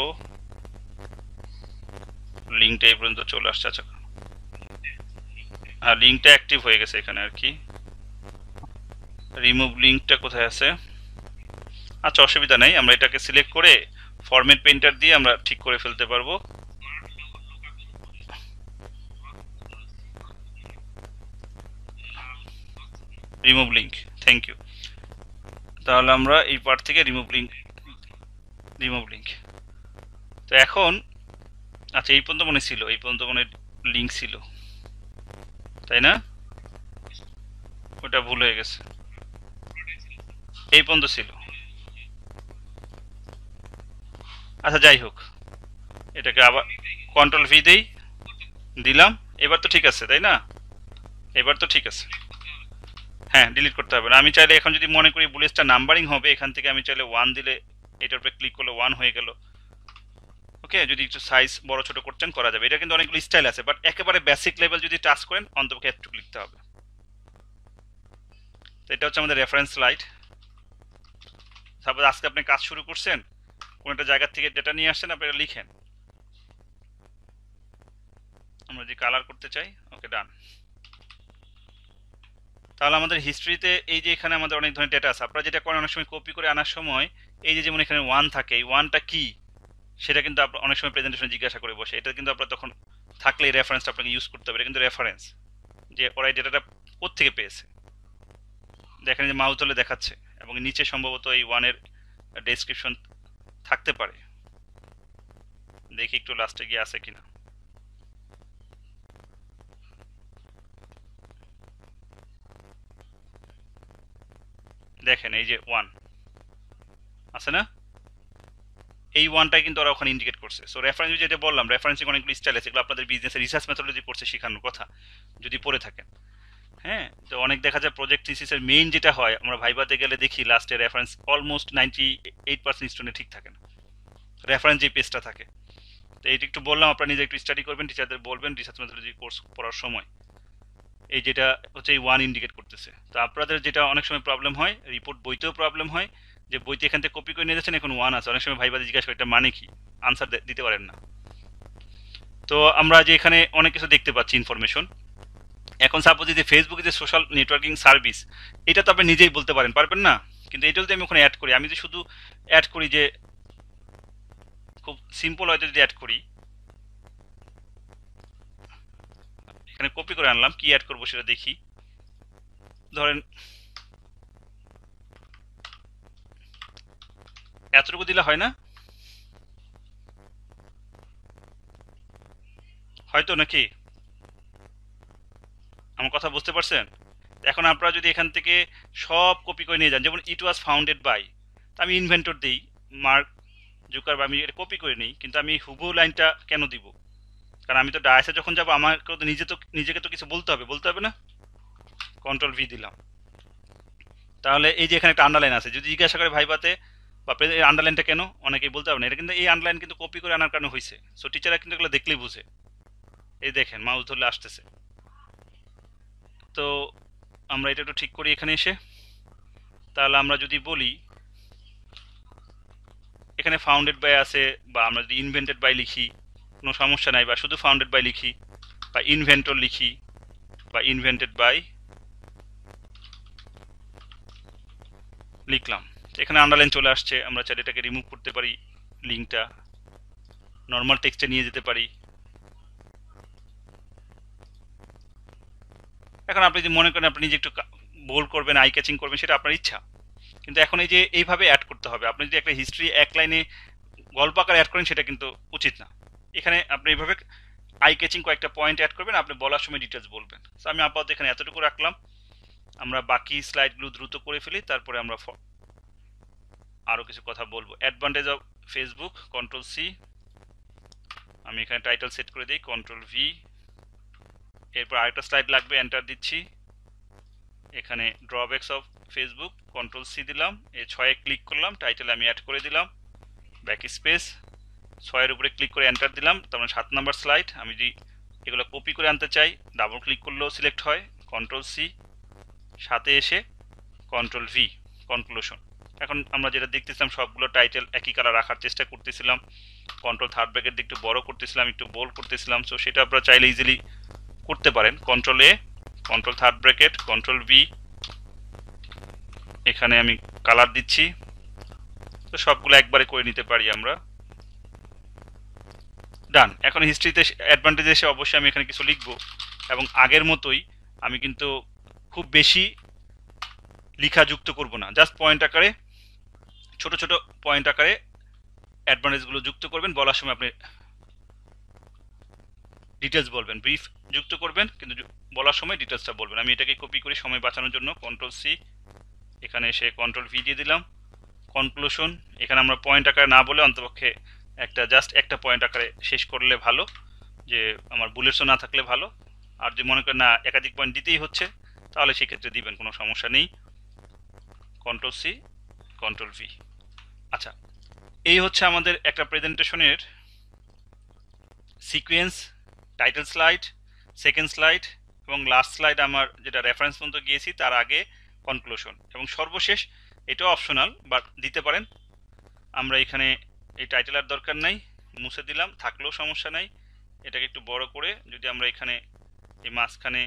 লিঙ্কটা এই পর্যন্ত চলে আসছে। আচ্ছা, হ্যাঁ লিঙ্কটা অ্যাক্টিভ হয়ে গেছে এখানে আর কি। রিমুভ লিঙ্কটা কোথায় আছে? আচ্ছা অসুবিধা নেই, আমরা এটাকে সিলেক্ট করে ফরম্যাট পেইন্টার দিয়ে আমরা ঠিক করে ফেলতে পারবো। Remove link, thank you. তাহলে আমরা এই পার্ট থেকে রিমুভ লিঙ্ক। তো এখন আচ্ছা এই পর্যন্ত মনে ছিল, এই পর্যন্ত মনে লিঙ্ক ছিল তাই না? ওটা ভুল হয়ে গেছে, এই পর্যন্ত ছিল। আচ্ছা যাই হোক, এটাকে আবার কন্ট্রোল ভি দিলাম, এবার তো ঠিক আছে তাই না? এবার তো ঠিক আছে। হ্যাঁ ডিলিট করতে হবে না। আমি চাইলে এখন যদি মনে করি বুলেটটা নাম্বারিং হবে, এখান থেকে আমি চাইলে 1 দিলে এটার উপরে ক্লিক করলে 1 হয়ে গেল। ওকে, যদি একটু সাইজ বড় ছোট করতেন করা যাবে। এটা কিন্তু অনেকগুলো স্টাইল আছে, বাট একেবারে বেসিক লেভেল যদি টাচ করেন অন্তপক্ষে একটু লিখতে হবে। তো এটা হচ্ছে আমাদের রেফারেন্স স্লাইড। সাপোজ আজকে আপনি কাজ শুরু করছেন, কোন একটা জায়গা থেকে ডেটা নিয়ে আসছেন, আপনি এটা লিখেন। আমরা যদি কালার করতে চাই, ওকে ডান। তাহলে আমাদের হিস্ট্রিতে এই যে এখানে আমাদের অনেক ধরনের ডেটা আছে। আপনারা যেটা করেন অনেক সময় কপি করে আনার সময় এই যে যেমন এখানে 1 থাকে, এই 1টা কি সেটা কিন্তু আপনার অনেক সময় প্রেজেন্টেশনে জিজ্ঞাসা করে বসে। এটা কিন্তু আপনার তখন থাকলে এই রেফারেন্সটা আপনাকে ইউজ করতে হবে। এটা কিন্তু রেফারেন্স যে ওরা এই ডেটাটা কোত্থেকে পেয়েছে। দেখেন যে মাউস ধরলে দেখাচ্ছে, এবং নিচে সম্ভবত এই 1-এর ডেসক্রিপশন থাকতে পারে। দেখি একটু লাস্টে গিয়ে আছে কিনা। দেখেন এই যে 1 আছে না, এই 1টাই কিন্তু ওরা ওখানে ইন্ডিকেট করছে। সো রেফারেন্স যেটা বললাম, রেফারেন্সিং অনেকগুলো স্টাইল আছে, এগুলো আপনাদের বিজনেসের রিসার্চ মেথডোলজি কোর্সে শেখানোর কথা যদি পড়ে থাকেন। হ্যাঁ, তো অনেক দেখা যায় প্রজেক্ট থিসিসের মেইন যেটা হয়, আমরা ভাইভাতে গেলে দেখি লাস্টে রেফারেন্স অলমোস্ট 98% স্টুডেন্ট ঠিক থাকে না, রেফারেন্স যে পেজটা থাকে। তো এইটা একটু বললাম, আপনারা নিজে একটু স্টাডি করবেন, টিচারদের বলবেন রিসার্চ মেথডোলজি কোর্স পড়ার সময় এই যেটা হচ্ছে এই 1 ইন্ডিকেট করতেছে। তো আপনাদের যেটা অনেক সময় প্রবলেম হয়, রিপোর্ট বইতেও প্রবলেম হয়, যে বইতে এখান থেকে কপি করে নিয়ে যাচ্ছেন, এখন 1 আছে, অনেক সময় ভাইভাতে জিজ্ঞাসা করে এটা মানে কি, আনসার দিতে পারেন না। তো আমরা যে এখানে অনেক কিছু দেখতে পাচ্ছি ইনফরমেশন। এখন সাপোজ যে ফেসবুকে যে সোশ্যাল নেটওয়ার্কিং সার্ভিস, এটা তো আপনি নিজেই বলতে পারবেন না, কিন্তু এটা যদি আমি ওখানে অ্যাড করি, আমি যদি শুধু অ্যাড করি যে খুব সিম্পল হয়তো যদি অ্যাড করি, এখানে কপি করে আনলাম, কি অ্যাড করবো সেটা দেখি। ধরেন এতটুকু দিলে হয় না হয়তো, নাকি আমার কথা বুঝতে পারছেন? এখন আপনারা যদি এখান থেকে সব কপি করে নিয়ে যান, যেমন ইট ওয়াজ ফাউন্ডেড বাই, আমি ইনভেন্টর দিই মার্ক জুকার, আমি এটা কপি করে নিই, কিন্তু আমি হুবহু লাইনটা কেন দিব? কারণ আমি তো ডায়াসে যখন যাবো আমাকে তো নিজেকে তো কিছু বলতে হবে না। কন্ট্রোল ভি দিলাম। তাহলে এই যে এখানে একটা আন্ডারলাইন আছে, যদি জিজ্ঞাসা করে ভাইবাতে বা এই আন্ডারলাইনটা কেন, অনেকেই বলতে পারবে না। এটা কিন্তু এই আন্ডারলাইন কিন্তু কপি করে আনার কারণে হয়েছে। সো টিচাররা কিন্তু এগুলো দেখলেই বুঝে। এই দেখেন মাউস ধরলে আসতেছে। তো আমরা এটা একটু ঠিক করি এখানে এসে। তাহলে আমরা যদি বলি এখানে ফাউন্ডেড বাই আছে, বা আমরা যদি ইনভেন্টেড বাই লিখি কোনো সমস্যা নাই, বা শুধু ফাউন্ডেড বাই লিখি, বা ইনভেন্টর লিখি, বা ইনভেন্টেড বাই লিখলাম, এখানে আন্ডারলাইন চলে আসছে। আমরা চাইলে এটাকে রিমুভ করতে পারি, লিঙ্কটা নর্মাল টেক্সটে নিয়ে যেতে পারি। এখন আপনি যদি মনে করেন আপনি নিজে একটু বোল্ড করবেন, আই ক্যাচিং করবেন, সেটা আপনার ইচ্ছা, কিন্তু এখন এই যে এইভাবে অ্যাড করতে হবে। আপনি যদি একটা হিস্ট্রি এক লাইনে গল্প আকারে অ্যাড করেন সেটা কিন্তু উচিত না। এখানে আপনি এইভাবে আই ক্যাচিং কয়েকটা পয়েন্ট অ্যাড করবেন, আপনি বলার সময় ডিটেলস বলবেন। তো আমি আপাতত এখানে এতটুকু রাখলাম। আমরা বাকি স্লাইডগুলো দ্রুত করে ফেলি, তারপরে আমরা আরও কিছু কথা বলবো। Advantage of Facebook, control C, আমি এখানে টাইটেল সেট করে দিই, কন্ট্রোল ভি, এরপর আরেকটা স্লাইড লাগবে, এন্টার দিচ্ছি। এখানে drawbacks of Facebook, control C দিলাম, এই 6-এ ক্লিক করলাম, টাইটেল আমি অ্যাড করে দিলাম, ব্যাক স্পেস, 6-এর উপরে ক্লিক করে এন্টার দিলাম। তার মানে 7 নাম্বার স্লাইড। আমি যদি এগুলো কপি করে আনতে চাই, ডাবল ক্লিক করলেও সিলেক্ট হয়, কন্ট্রোল সি, সাথে এসে কন্ট্রোল ভি, কনক্লুশন। এখন আমরা যেটা দেখতেছিলাম সবগুলো টাইটেল একই কালার রাখার চেষ্টা করতেছিলাম, কন্ট্রোল থার্ড ব্র্যাকেট দিয়ে একটু বড় করতেছিলাম, একটু বোল্ড করতেছিলাম। সো সেটা আপনারা চাইলে ইজিলি করতে পারেন। Control A, control third bracket, control V, এখানে আমি কালার দিচ্ছি। তো সবগুলো একবারে করে নিতে পারি আমরা। ডান। এখন হিস্ট্রিতে অ্যাডভান্টেজ এসে অবশ্যই আমি এখানে কিছু লিখবো, এবং আগের মতোই আমি কিন্তু খুব বেশি লেখা যুক্ত করব না, জাস্ট পয়েন্ট আকারে, ছোট ছোট পয়েন্ট আকারে অ্যাডভান্টেজগুলো যুক্ত করবেন। বলার সময় আপনি ডিটেলস বলবেন, ব্রিফ যুক্ত করবেন, কিন্তু বলার সময় ডিটেলসটা বলবেন। আমি এটাকে কপি করি সময় বাঁচানোর জন্য, কন্ট্রোল সি, এখানে এসে কন্ট্রোল ভি দিয়ে দিলাম, কনক্লুশন। এখানে আমরা পয়েন্ট আকারে না বলে অন্তপক্ষে জাস্ট একটা পয়েন্ট আকারে শেষ করলে ভালো, যে আমার বুলেটসও না থাকলে ভালো। আর যদি মনে করেন না একাধিক পয়েন্ট দিতেই হচ্ছে, তাহলে সেক্ষেত্রে দিবেন, কোনো সমস্যা নেই। Control C, control V. আচ্ছা, এই হচ্ছে আমাদের একটা প্রেজেন্টেশনের sequence. Title slide, second slide এবং লাস্ট স্লাইড আমার যেটা রেফারেন্স পর্যন্ত গিয়েছি তার আগে কনক্লুশন, এবং সর্বশেষ এটাও অপশনাল, বাট দিতে পারেন। আমরা এখানে এই টাইটেল আর দরকার নাই, মুছে দিলাম, থাকলেও সমস্যা নাই। এটাকে একটু বড় করে যদি আমরা এখানে এই মাঝখানে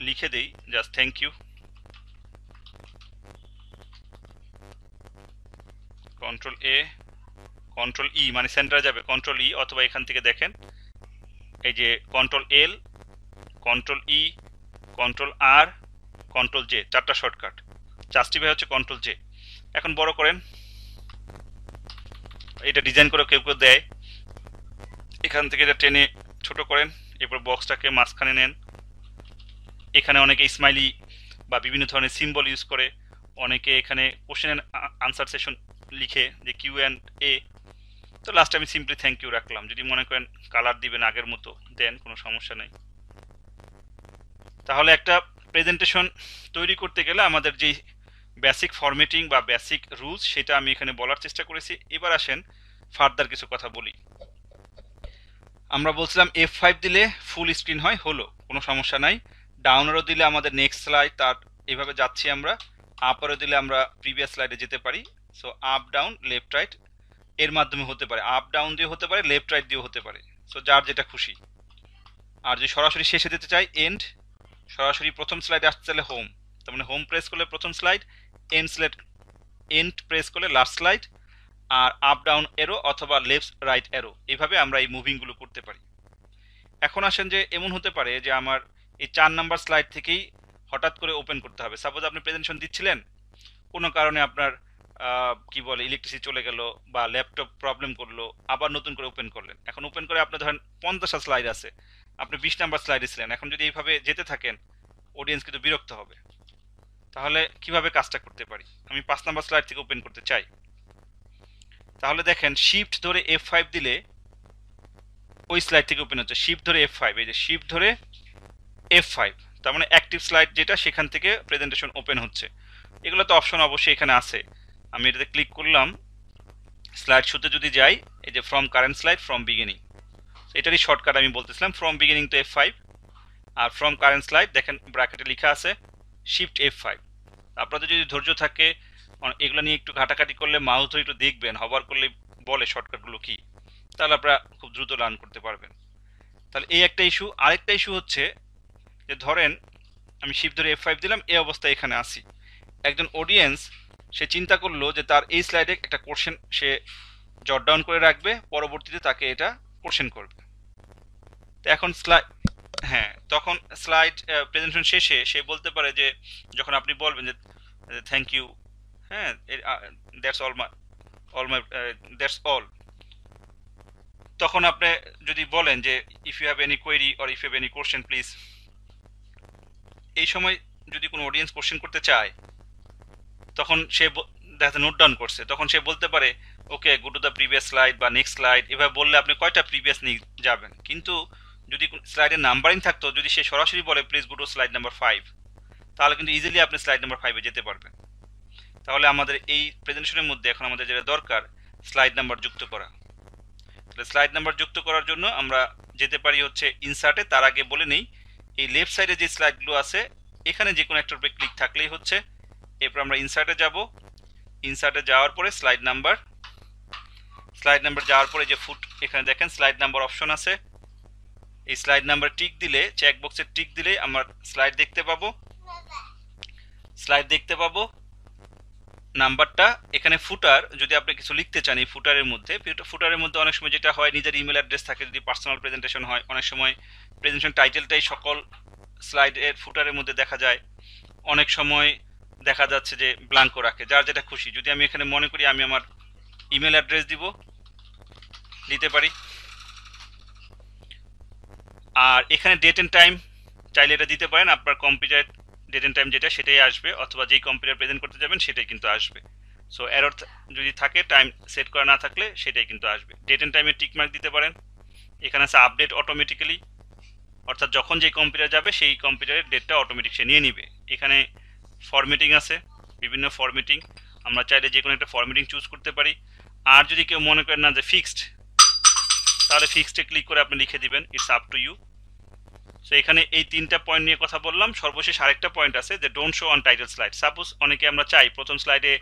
লিখে দেই just thank you, control A, control E, মানে সেন্টারে যাবে, কন্ট্রোল ই, অথবা এখান থেকে দেখেন এই যে control L, control E, control R, control J, 4টা শর্টকাট। জাস্টিফাই হচ্ছে কন্ট্রোল জে। এখন বড় করেন, এটা ডিজাইন করে কেউ কেউ দেয়, এখান থেকে এটা টেনে ছোট করেন, এরপর বক্সটাকে মাঝখানে নেন। এখানে অনেকে স্মাইলি বা বিভিন্ন ধরনের সিম্বল ইউজ করে, অনেকে এখানে কোশ্চেন অ্যান্ড আনসার সেশন লিখে, যে কিউ অ্যান্ড এ। তো লাস্টে আমি সিম্পলি থ্যাংক ইউ রাখলাম। যদি মনে করেন কালার দিবেন আগের মতো দেন, কোনো সমস্যা নেই। তাহলে একটা প্রেজেন্টেশন তৈরি করতে গেলে আমাদের যে বেসিক ফরম্যাটিং বা বেসিক রুলস, সেটা আমি এখানে বলার চেষ্টা করেছি। এবার আসেন ফার্দার কিছু কথা বলি। আমরা বলছিলাম F5 দিলে ফুল স্ক্রিন হয়, হলো, কোনো সমস্যা নাই। ডাউন অ্যারো দিলে আমাদের নেক্সট স্লাইড, তার এভাবে যাচ্ছি আমরা। আপ অ্যারো দিলে আমরা প্রিভিয়াস স্লাইডে যেতে পারি। So up down left right এর মাধ্যমে হতে পারে, আপ ডাউন দিয়ে হতে পারে, লেফট রাইট দিয়েও হতে পারে। সো যার যেটা খুশি। আর যদি সরাসরি শেষে দিতে চাই এন্ড, সরাসরি প্রথম স্লাইডে আসতে চাইলে হোম, তার মানে হোম প্রেস করলে প্রথম স্লাইড, এন্ড প্রেস করলে লাস্ট স্লাইড। আর আপ ডাউন এরো অথবা লেফট রাইট এরো, এইভাবে আমরা এই মুভিংগুলো করতে পারি। এখন আসেন যে এমন হতে পারে যে আমার এই 4 নাম্বার স্লাইড থেকেই হঠাৎ করে ওপেন করতে হবে। সাপোজ আপনি প্রেজেন্টেশন দিচ্ছিলেন, কোনো কারণে আপনার কি বলে ইলেকট্রিসিটি চলে গেল বা ল্যাপটপ প্রবলেম করলো, আবার নতুন করে ওপেন করলেন। এখন ওপেন করে আপনার ধরেন 50টা স্লাইড আছে, আপনি 20 নাম্বার স্লাইডে ছিলেন। এখন যদি এইভাবে যেতে থাকেন, অডিয়েন্স কিন্তু বিরক্ত হবে। তাহলে কিভাবে কাজটা করতে পারি? আমি 5 নাম্বার স্লাইড থেকে ওপেন করতে চাই, তাহলে দেখেন শিফট ধরে F5 দিলে ওই স্লাইড থেকে ওপেন হচ্ছে। শিফট ধরে F5, এই যে শিফট ধরে F5, তার মানে অ্যাক্টিভ স্লাইড যেটা, সেখান থেকে প্রেজেন্টেশন ওপেন হচ্ছে। এগুলো তো অপশন অবশ্যই এখানে আছে। আমি এটাতে ক্লিক করলাম, স্লাইড শুতে যদি যাই, এই যে from current slide, from beginning, এটারই শর্টকাট আমি বলতেছিলাম, from beginning to F5। Are from current slide দেখেন ব্র্যাকেটে লেখা আছে শিফট F5। আপনাদের যদি ধৈর্য থাকে, এগুলো নিয়ে একটু ঘাটাঘাটি করলে, মাউস ধরে একটু দেখবেন, হবার করলে বলে শর্টকাটগুলো কি, তাহলে আপনারা খুব দ্রুত লার্ন করতে পারবেন। তাহলে এই একটা ইস্যু। আরেকটা ইস্যু হচ্ছে যে ধরেন আমি শিফট ধরে F5 দিলাম, এই অবস্থায় এখানে আসি, একজন অডিয়েন্স সে চিন্তা করলো যে তার এই স্লাইডে একটা কোশ্চেন সে জট ডাউন করে রাখবে, পরবর্তীতে তাকে এটা কোশ্চেন করবে। তো এখন হ্যাঁ, তখন স্লাইড প্রেজেন্টেশন শেষে সে বলতে পারে যে, যখন আপনি বলবেন যে থ্যাংক ইউ, হ্যাঁ, দ্যাটস অল, তখন আপনি যদি বলেন যে if you have any query or if you have any question please, এই সময় যদি কোনো অডিয়েন্স কোশ্চেন করতে চায়, তখন সে দেখা নোট ডাউন করছে, তখন সে বলতে পারে okay go to the previous slide বা নেক্সট স্লাইড, এভাবে বললে আপনি কয়টা প্রিভিয়াস নিয়ে যাবেন। কিন্তু যদি স্লাইডের নাম্বারিং থাকতো, যদি সে সরাসরি বলে please go to slide number 5, তাহলে কিন্তু ইজিলি আপনি স্লাইড নাম্বার 5-এ যেতে পারবেন। তাহলে আমাদের এই প্রেজেন্টেশনের মধ্যে এখন আমাদের যেটা দরকার স্লাইড নাম্বার যুক্ত করা। তাহলে স্লাইড নাম্বার যুক্ত করার জন্য আমরা যেতে পারি হচ্ছে ইনসার্টে। তার আগে বলে নেই, এই লেফট সাইডে যে স্লাইডগুলো আছে এখানে যে কোনো একটার উপরে ক্লিক থাকলেই হচ্ছে। এরপর আমরা ইনসার্টে যাব, ইনসার্টে যাওয়ার পরে স্লাইড নাম্বার যাওয়ার পরে যে ফুট এখানে দেখেন স্লাইড নাম্বার অপশন আছে, এই স্লাইড নাম্বার টিক দিলে, চেক বক্সে টিক দিলে আমরা স্লাইড দেখতে পাবো নাম্বারটা। এখানে ফুটার, যদি আপনি কিছু লিখতে চান এই ফুটারের মধ্যে অনেক সময় যেটা হয় নিজের ইমেল অ্যাড্রেস থাকে, যদি পার্সোনাল প্রেজেন্টেশন হয় অনেক সময় প্রেজেন্টেশন টাইটেলটাই সকল স্লাইডের ফুটারের মধ্যে দেখা যায়, অনেক সময় দেখা যাচ্ছে যে ব্ল্যাঙ্কও রাখে, যার যেটা খুশি। যদি আমি এখানে মনে করি আমি আমার ইমেল অ্যাড্রেস দিতে পারি। আর এখানে ডেট এন্ড টাইম চাইলে এটা দিতে পারেন, আপনার কম্পিউটার ডেট এন্ড টাইম যেটা সেটাই আসবে, অথবা যেই কম্পিউটার প্রেজেন্ট করতে যাবেন সেটাই কিন্তু আসবে। সো এরর যদি থাকে, টাইম সেট করা না থাকলে সেটাই কিন্তু আসবে। ডেট এন্ড টাইমে টিক মার্ক দিতে পারেন। এখানে আছে আপডেট অটোমেটিক্যালি, অর্থাৎ যখন যেই কম্পিউটার যাবে সেই কম্পিউটারের ডেটটা অটোমেটিক সে নিয়ে নিবে। এখানে ফরম্যাটিং আছে, বিভিন্ন ফরম্যাটিং, আমরা চাইলে যে কোনো একটা ফরম্যাটিং চুজ করতে পারি। আর যদি কেউ মনে করেন না যে ফিক্সড, তাহলে ফিক্সডে ক্লিক করে আপনি লিখে দিবেন, it's up to you. So এখানে এই 3টা পয়েন্ট নিয়ে কথা বললাম। সর্বশেষ আরেকটা পয়েন্ট আছে যে don't show on title slide. Suppose অনেকে আমরা চাই প্রথম স্লাইডে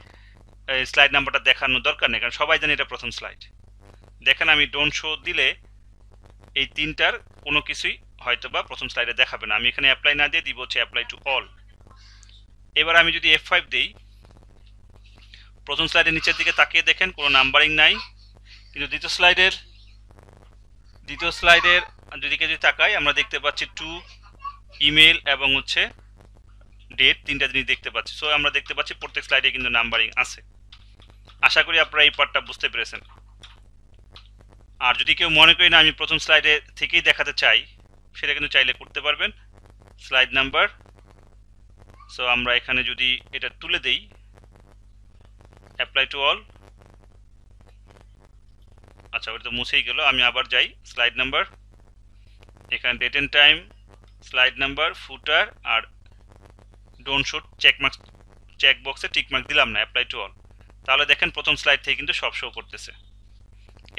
স্লাইড নাম্বারটা দেখানোর দরকার নেই, কারণ সবাই জানে এটা প্রথম স্লাইড। দেখেন আমি ডোন্ট শো দিলে এই 3টার কোনো কিছুই হয়তো বা প্রথম স্লাইডে দেখাবে না। আমি এখানে অ্যাপ্লাই না দিয়ে দিব হচ্ছে অ্যাপ্লাই টু অল। এবার আমি যদি F5 দিই, প্রথম স্লাইডের নিচের দিকে তাকিয়ে দেখেন কোনো নাম্বারিং নাই, কিন্তু দ্বিতীয় স্লাইডের যদি তাকাই আমরা দেখতে পাচ্ছি টু, ইমেল এবং হচ্ছে ডেট, 3টা জিনিস দেখতে পাচ্ছি। সো আমরা দেখতে পাচ্ছি প্রত্যেক স্লাইডে কিন্তু নাম্বারিং আছে। আশা করি আপনারা এই পার্টটা বুঝতে পেরেছেন। আর যদি কেউ মনে করি না আমি প্রথম স্লাইডে থেকেই দেখাতে চাই, সেটা কিন্তু চাইলে করতে পারবেন। স্লাইড নাম্বার, সো আমরা এখানে যদি এটা তুলে দেই অ্যাপ্লাই টু অল, আচ্ছা ওটা তো মুছেই গেল। আমি আবার যাই স্লাইড নাম্বার, এখানে date and time, slide number, footer আর ডোন্ট শো চেক বক্সে টিক মার্ক দিলাম না, অ্যাপ্লাই টু অল। তাহলে দেখেন প্রথম স্লাইড থেকে কিন্তু সব শো করতেছে।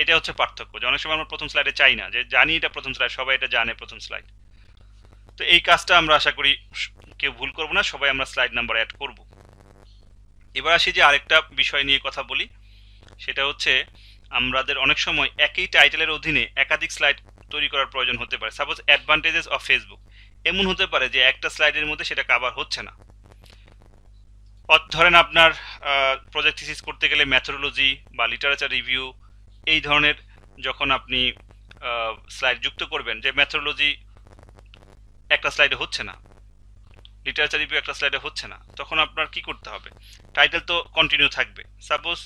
এটা হচ্ছে পার্থক্য, যে অনেক সময় আমরা প্রথম স্লাইডে চাই না, যে জানি এটা প্রথম স্লাইড, সবাই এটা জানে প্রথম স্লাইড। তো এই কাজটা আমরা আশা করি কেউ ভুল করবো না, সবাই আমরা স্লাইড নাম্বার অ্যাড করব। এবার আসি যে আরেকটা বিষয় নিয়ে কথা বলি, সেটা হচ্ছে আমাদের অনেক সময় একই টাইটেলের অধীনে একাধিক স্লাইড তৈরি করার প্রয়োজন হতে পারে। সাপোজ অ্যাডভান্টেজেস অফ ফেসবুক, এমন হতে পারে যে একটা স্লাইডের মধ্যে সেটা কভার হচ্ছে না। ধরেন আপনার প্রজেক্ট থিসিস করতে গেলে ম্যাথোডোলজি বা লিটারেচার রিভিউ এই ধরনের যখন আপনি স্লাইড যুক্ত করবেন, যে ম্যাথোডোলজি একটা স্লাইডে হচ্ছে না, লিটারেচার রিভিউ একটা স্লাইডে হচ্ছে না, তখন আপনার কি করতে হবে? টাইটেল তো কন্টিনিউ থাকবে। সাপোজ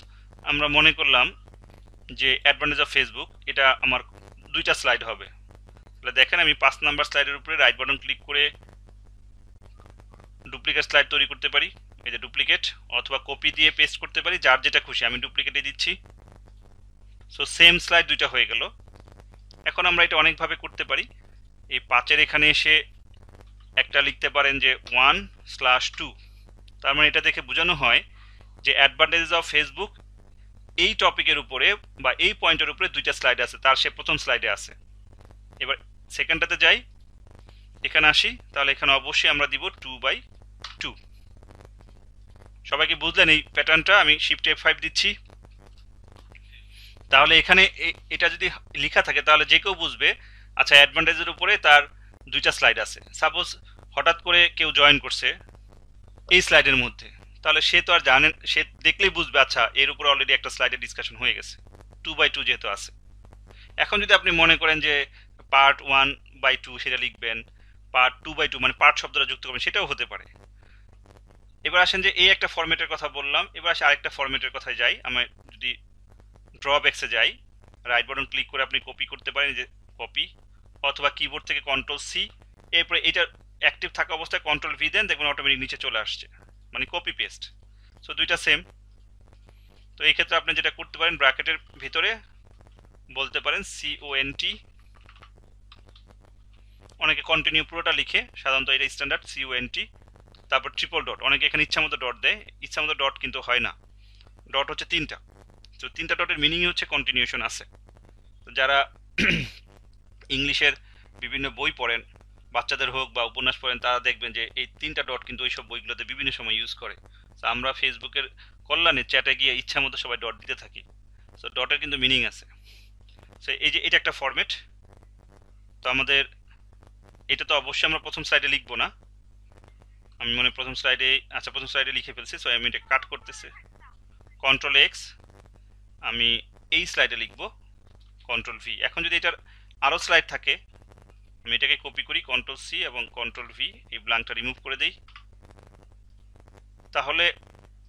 আমরা মনে করলাম যে অ্যাডভান্টেজ অফ ফেসবুক, এটা আমার 2টা স্লাইড হবে। তাহলে দেখেন আমি 5 নাম্বার স্লাইডের উপরে রাইট বাটন ক্লিক করে ডুপ্লিকেট স্লাইড তৈরি করতে পারি, এই যে ডুপ্লিকেট, অথবা কপি দিয়ে পেস্ট করতে পারি, যার যেটা খুশি। আমি ডুপ্লিকেটে দিচ্ছি। সো সেম স্লাইড 2টা হয়ে গেল। এখন আমরা এটা অনেকভাবে করতে পারি। এই 5-এর এখানে এসে একটা লিখতে পারেন যে 1/2, তার মানে এটা দেখে বোঝানো হয় যে অ্যাডভান্টেজেস অফ ফেসবুক এই টপিকের উপরে বা এই পয়েন্টের উপরে 2টা স্লাইড আছে, তার সে প্রথম স্লাইডে আছে। এবার সেকেন্ডটাতে যাই, এখানে আসি, তাহলে এখানে অবশ্যই আমরা দিব 2/2। সবাইকে বুঝলেন এই প্যাটার্নটা? আমি শিফট F5 দিচ্ছি। তাহলে এখানে এটা যদি লেখা থাকে তাহলে যে কেউ বুঝবে আচ্ছা অ্যাডভান্টেজের উপরে তার 2টা স্লাইড আছে। সাপোজ হঠাৎ করে কেউ জয়েন করছে এই স্লাইডের মধ্যে, তাহলে সে তো আর জানেন, সে দেখলেই বুঝবে আচ্ছা এর উপরে অলরেডি একটা স্লাইডে ডিসকাশন হয়ে গেছে, 2/2 যেহেতু আছে। এখন যদি আপনি মনে করেন যে পার্ট 1/2 সেটা লিখবেন, পার্ট 2/2 মানে পার্ট শব্দটা যুক্ত করবেন, সেটাও হতে পারে। এবার আসেন যে এই একটা ফরম্যাটের কথা বললাম, এবার আসে আরেকটা ফরম্যাটের কথায় যাই। আমি যদি ড্রব্যাক্সে যাই, রাইট বাটন ক্লিক করে আপনি কপি করতে পারেন, যে কপি, অথবা কিবোর্ড থেকে Ctrl+C, এরপরে এটা অ্যাক্টিভ থাকা অবস্থায় Ctrl+V দেন, দেখবেন অটোমেটিক নিচে চলে আসছে, মানে কপি পেস্ট। সো 2টা সেম। তো এই ক্ষেত্রে আপনি যেটা করতে পারেন, ব্র্যাকেটের ভিতরে বলতে পারেন CONT অনেকে কন্টিনিউ পুরোটা লিখে, সাধারণত এটা স্ট্যান্ডার্ড CONT, তারপর ট্রিপল ডট। অনেকে এখানে ইচ্ছামতো ডট দেয়, ইচ্ছামতো ডট কিন্তু হয় না, ডট হচ্ছে 3টা। তো 3টা ডটের মিনিংই হচ্ছে কন্টিনিউশন আছে। তো যারা ইংলিশের বিভিন্ন বই পড়েন, বাচ্চাদের হোক বা উপন্যাস পড়েন, তারা দেখবেন যে এই 3টা ডট কিন্তু ওইসব বইগুলোতে বিভিন্ন সময় ইউজ করে। তো আমরা ফেসবুকের কল্যাণে চ্যাটে গিয়ে ইচ্ছা মতো সবাই ডট দিতে থাকি। সো ডটের কিন্তু মিনিং আছে। সো এই যে এটা একটা ফরম্যাট। তো আমাদের এটা তো অবশ্যই আমরা প্রথম স্লাইডে লিখবো না, আমি মনে প্রথম স্লাইডে, আচ্ছা প্রথম স্লাইডে লিখে ফেলছি। সো আমি এটা কাট করতেছি, Ctrl+X, আমি এই স্লাইডে লিখবো Ctrl+V। এখন যদি এটার আরও স্লাইড থাকে, আমি এটাকে কপি করি, Ctrl+C এবং Ctrl+V, এই ব্ল্যাঙ্কটা রিমুভ করে দিই। তাহলে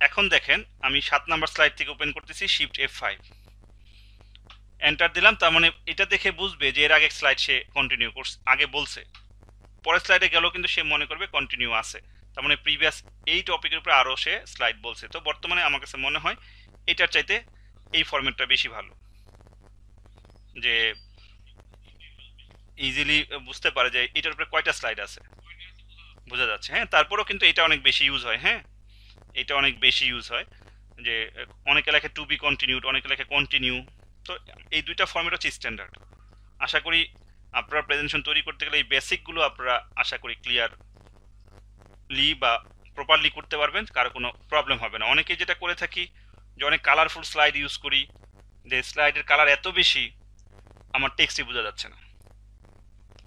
এখন দেখেন আমি 7 নাম্বার স্লাইড থেকে ওপেন করতেছি, Shift F5, এন্টার দিলাম। তার মানে এটা দেখে বুঝবে যে এর আগে স্লাইড সে কন্টিনিউ করছে, আগে বলছে, পরের স্লাইডে গেলেও কিন্তু সে মনে করবে কন্টিনিউ আছে, তার মানে প্রিভিয়াস এই টপিকের উপরে আরও সে স্লাইড বলছে। তো বর্তমানে আমার কাছে মনে হয় এটার চাইতে এই ফরম্যাটটা বেশি ভালো, যে ইজিলি বুঝতে পারে যে এটার উপরে কয়টা স্লাইড আছে, বোঝা যাচ্ছে। হ্যাঁ, তারপরেও কিন্তু এটা অনেক বেশি ইউজ হয়। হ্যাঁ, এটা অনেক বেশি ইউজ হয়, যে অনেকে লেখে টু বি কন্টিনিউড, অনেকে লেখে কন্টিনিউ। তো এই দুইটা ফরম্যাট হচ্ছে স্ট্যান্ডার্ড। আশা করি আপনারা প্রেজেন্টেশন তৈরি করতে গেলে এই বেসিকগুলো আপনারা আশা করি ক্লিয়ারলি বা প্রপারলি করতে পারবেন, কারো কোনো প্রবলেম হবে না। অনেকে যেটা করে থাকি যে অনেক কালারফুল স্লাইড ইউজ করি, যে স্লাইডের কালার এত বেশি আমার টেক্সটই বোঝা যাচ্ছে না।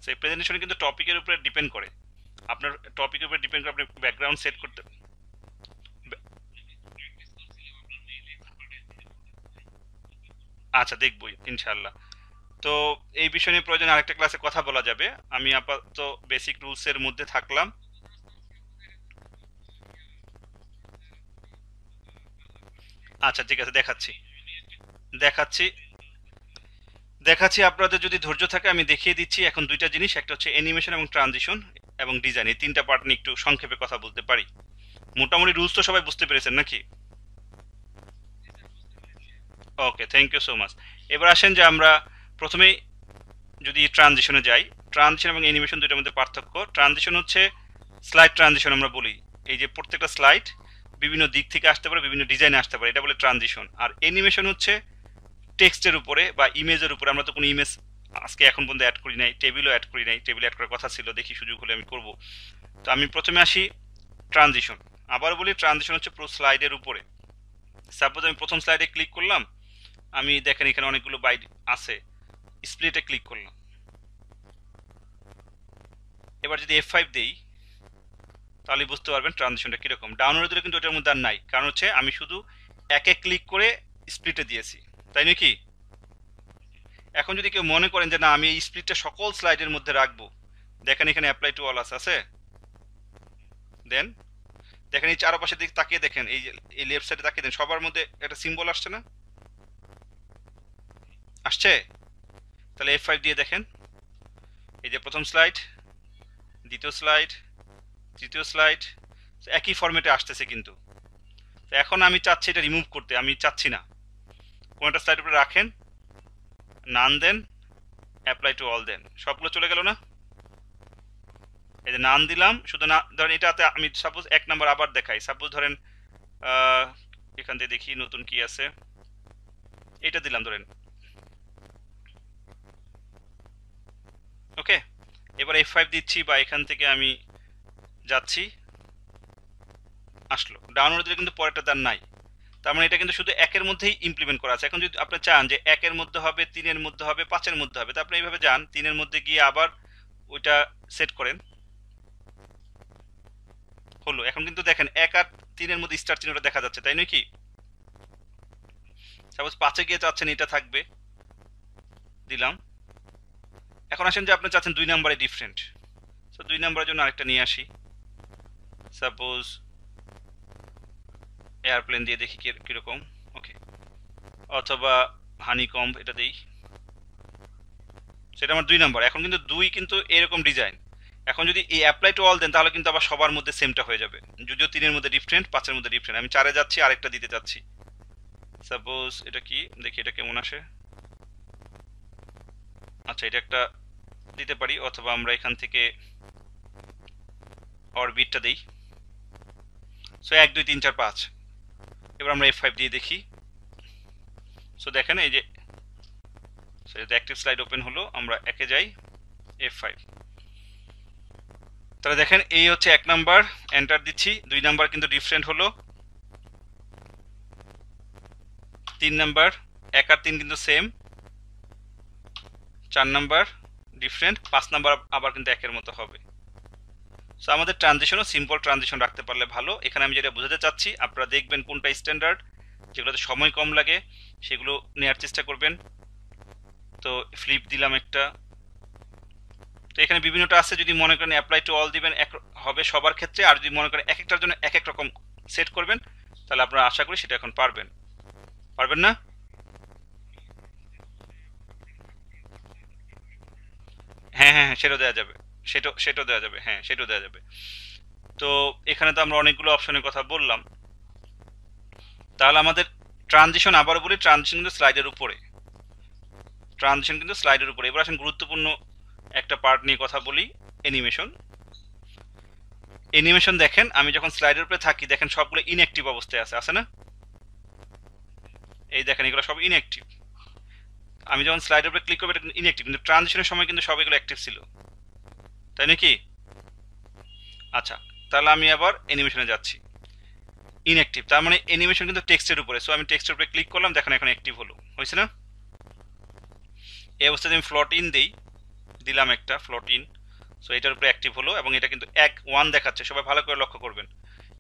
সেই প্রেজেন্টেশনে কিন্তু টপিকের উপরে ডিপেন্ড করে, আপনার টপিকের উপরে ডিপেন্ড করে আপনি ব্যাকগ্রাউন্ড সেট করতে। আচ্ছা, দেখবো ইনশাল্লাহ। তো এই বিষয় নিয়ে প্রয়োজনে আরেকটা ক্লাসে কথা বলা যাবে। আমি আপাতত বেসিক রুলসের মধ্যে থাকলাম। আচ্ছা ঠিক আছে, দেখাচ্ছি দেখাচ্ছি দেখাচ্ছি। আপনাদের যদি ধৈর্য থাকে আমি দেখিয়ে দিচ্ছি। এখন দুইটা জিনিস, একটা হচ্ছে অ্যানিমেশন এবং ট্রানজিশন এবং ডিজাইন, এই 3টা পার্ট নিয়ে একটু সংক্ষেপে কথা বলতে পারি। মোটামুটি রুলস তো সবাই বুঝতে পেরেছেন নাকি? ওকে, থ্যাংক ইউ সো মাচ। এবার আসেন যে আমরা প্রথমেই যদি ট্রানজিশনে যাই, ট্রানজিশন এবং অ্যানিমেশন দুইটার মধ্যে পার্থক্য। ট্রানজিশন হচ্ছে স্লাইড ট্রানজিশন আমরা বলি, এই যে প্রত্যেকটা স্লাইড বিভিন্ন দিক থেকে আসতে পারে, বিভিন্ন ডিজাইনে আসতে পারে, এটা বলে ট্রানজিশন। আর অ্যানিমেশন হচ্ছে টেক্সটের উপরে বা ইমেজের উপরে। আমরা তো কোনো ইমেজ আজকে এখন পর্যন্ত অ্যাড করি নাই, টেবিলও অ্যাড করি নাই, টেবিল অ্যাড করার কথা ছিল, দেখি সুযোগ হলে আমি করব। তো আমি প্রথমে আসি ট্রানজিশন। আবার বলি ট্রানজিশন হচ্ছে পুরো স্লাইডের উপরে। সাপোজ আমি প্রথম স্লাইডে ক্লিক করলাম, আমি দেখেন এখানে অনেকগুলো বাইট আছে, স্প্লিটে ক্লিক করলাম। এবার যদি F5 দেই তাহলে বুঝতে পারবেন ট্রানজিশনটা কীরকম। ডাউনলোড দিলে কিন্তু ওটার মধ্যে আর নাই, কারণ হচ্ছে আমি শুধু একে ক্লিক করে স্প্লিটে দিয়েছি, তাই নাকি? এখন যদি কেউ মনে করেন যে না আমি এই স্প্লিটটা সকল স্লাইডের মধ্যে রাখবো, দেখেন এখানে অ্যাপ্লাই টু অল আছে। দেন দেখেন এই চারপাশের দিকে তাকিয়ে দেখেন, এই যে এই লেফট সাইডে তাকিয়ে দেন, সবার মধ্যে একটা সিম্বল আসছে না? আসছে? তাহলে F5 দিয়ে দেখেন, এই যে প্রথম স্লাইড, দ্বিতীয় স্লাইড, তৃতীয় স্লাইড, একই ফরম্যাটে আসতেছে কিন্তু। তো এখন আমি চাচ্ছি এটা রিমুভ করতে, আমি চাচ্ছি না। কোনটা স্লাইড উপরে রাখেন, নান দেন, অ্যাপ্লাই টু অল দেন, সবগুলো চলে গেল না? এই যে নান দিলাম, শুধু না ধরেন এটাতে আমি সাপোজ 1 নাম্বার আবার দেখাই। সাপোজ ধরেন এখান থেকে দেখি নতুন কি আছে, এটা দিলাম ধরেন। ওকে, এবার F5 দিচ্ছি বা এখান থেকে আমি যাচ্ছি, আসলো। ডাউনলোড দিলে কিন্তু পরেরটা তার নাই, তার মানে এটা কিন্তু শুধু 1-এর মধ্যেই ইমপ্লিমেন্ট করা আছে। এখন যদি আপনি চান যে 1-এর মধ্যে হবে, 3-এর মধ্যে হবে, 5-এর মধ্যে হবে, তো আপনি এইভাবে যান, 3-এর মধ্যে গিয়ে আবার ওইটা সেট করেন, হলো। এখন কিন্তু দেখেন 1 আর 3-এর মধ্যে স্টার চিহ্নটা দেখা যাচ্ছে, তাই নয় কি? সাপোজ 5-এ গিয়ে চাচ্ছেন এটা থাকবে, দিলাম। এখন আসেন যে আপনি চাচ্ছেন 2 নাম্বারে ডিফারেন্ট, তো 2 নাম্বারের জন্য আরেকটা নিয়ে আসি। সাপোজ এয়ারপ্লেন দিয়ে দেখি কিরকম। ওকে, অথবা হানিকম্ব, এটা দেই, সেটা আমার 2 নাম্বার। এখন কিন্তু 2 কিন্তু এরকম ডিজাইন। এখন যদি এই অ্যাপ্লাই টু অল দেন তাহলে কিন্তু আবার সবার মধ্যে সেমটা হয়ে যাবে, যদিও 3-এর মধ্যে ডিফারেন্ট, 5-এর মধ্যে ডিফারেন্ট। আমি 4-এ যাচ্ছি, আরেকটা দিতে যাচ্ছি। সাপোজ এটা কি, দেখি এটা কেমন আসে। আচ্ছা, এটা একটা দিতে পারি, অথবা আমরা এখান থেকে অরবিটটা দিই। সো 1 2 3 4 5। এবার আমরা F5 দিয়ে দেখি। সো দেখেন এই যে সেটা অ্যাক্টিভ স্লাইড ওপেন হলো, আমরা একে যাই F5। তাহলে দেখেন এই হচ্ছে 1 নাম্বার, এন্টার দিচ্ছি। 2 নাম্বার কিন্তু ডিফারেন্ট হলো, 3 নাম্বার 1 আর 3 কিন্তু সেম, 4 নাম্বার ডিফারেন্ট, 5 নাম্বার আবার কিন্তু একের মতো হবে। সো আমাদের ট্রানজিশনও সিম্পল ট্রানজিশন রাখতে পারলে ভালো। এখানে আমি যেটা বোঝাতে চাচ্ছি, আপনারা দেখবেন কোনটা স্ট্যান্ডার্ড, যেগুলোতে সময় কম লাগে সেগুলো নেওয়ার চেষ্টা করবেন। তো ফ্লিপ দিলাম একটা। তো এখানে বিভিন্নটা আছে, যদি মনে করেন অ্যাপ্লাই টু অল দিবেন এক হবে সবার ক্ষেত্রে, আর যদি মনে করেন এক একটার জন্য এক এক রকম সেট করবেন, তাহলে আপনারা আশা করি সেটা এখন পারবেন। পারবেন না? হ্যাঁ হ্যাঁ হ্যাঁ, সেটাও দেওয়া যাবে, সেটাও দেওয়া যাবে, হ্যাঁ সেটাও দেওয়া যাবে। তো এখানে তো আমরা অনেকগুলো অপশনের কথা বললাম। তাহলে আমাদের ট্রানজিশন, আবারও বলি, ট্রানজিশন কিন্তু স্লাইডের উপরে, ট্রানজিশন কিন্তু স্লাইডের উপরে। এবার আসেন গুরুত্বপূর্ণ একটা পার্ট নিয়ে কথা বলি, অ্যানিমেশন। অ্যানিমেশন দেখেন আমি যখন স্লাইডের উপরে থাকি, দেখেন সবগুলো ইনঅ্যাক্টিভ অবস্থায় আছে না? এই দেখেন এগুলো সব ইনঅ্যাক্টিভ। আমি যখন স্লাইডের উপরে ক্লিক করবো এটা কিন্তু ইনঅ্যাক্টিভ, কিন্তু ট্রানজিশনের সময় কিন্তু সব এগুলো অ্যাক্টিভ ছিল, তাই নাকি? আচ্ছা, তাহলে আমি আবার অ্যানিমেশনে যাচ্ছি। ইনঅ্যাক্টিভ তার মানে অ্যানিমেশন কিন্তু টেক্সটের উপরে। সো আমি টেক্সটের উপরে ক্লিক করলাম, দেখেন এখন অ্যাক্টিভ হলো, হয়েছে না? এই অবস্থায় আমি ফ্লট ইন দিই, দিলাম একটা ফ্লট ইন। সো এটার উপরে অ্যাক্টিভ হলো এবং এটা কিন্তু 1 দেখাচ্ছে। সবাই ভালো করে লক্ষ্য করবেন।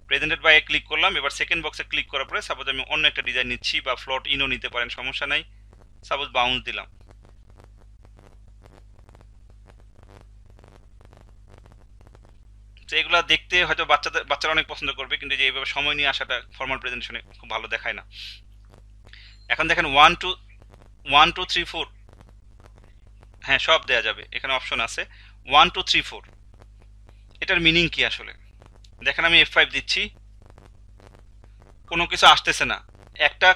প্রেজেন্টেড বাই ক্লিক করলাম, এবার সেকেন্ড বক্সে ক্লিক করার পরে সাপোজ আমি অন্য একটা ডিজাইন নিচ্ছি, বা ফ্লট ইনও নিতে পারেন, সমস্যা নাই। সাপোজ বাউন্স দিলাম। তো এগুলো দেখতে হয়তো বাচ্চারা অনেক পছন্দ করবে, কিন্তু যে এইভাবে সময় নিয়ে আসাটা ফর্মাল প্রেজেন্টেশনে খুব ভালো দেখায় না। এখন দেখেন 1 2 3 4, হ্যাঁ সব দেয়া যাবে, এখানে অপশন আছে 1 2 3 4। এটার মিনিং কি আসলে? দেখেন আমি F5 দিচ্ছি, কোনো কিছু আসতেছে না। একটা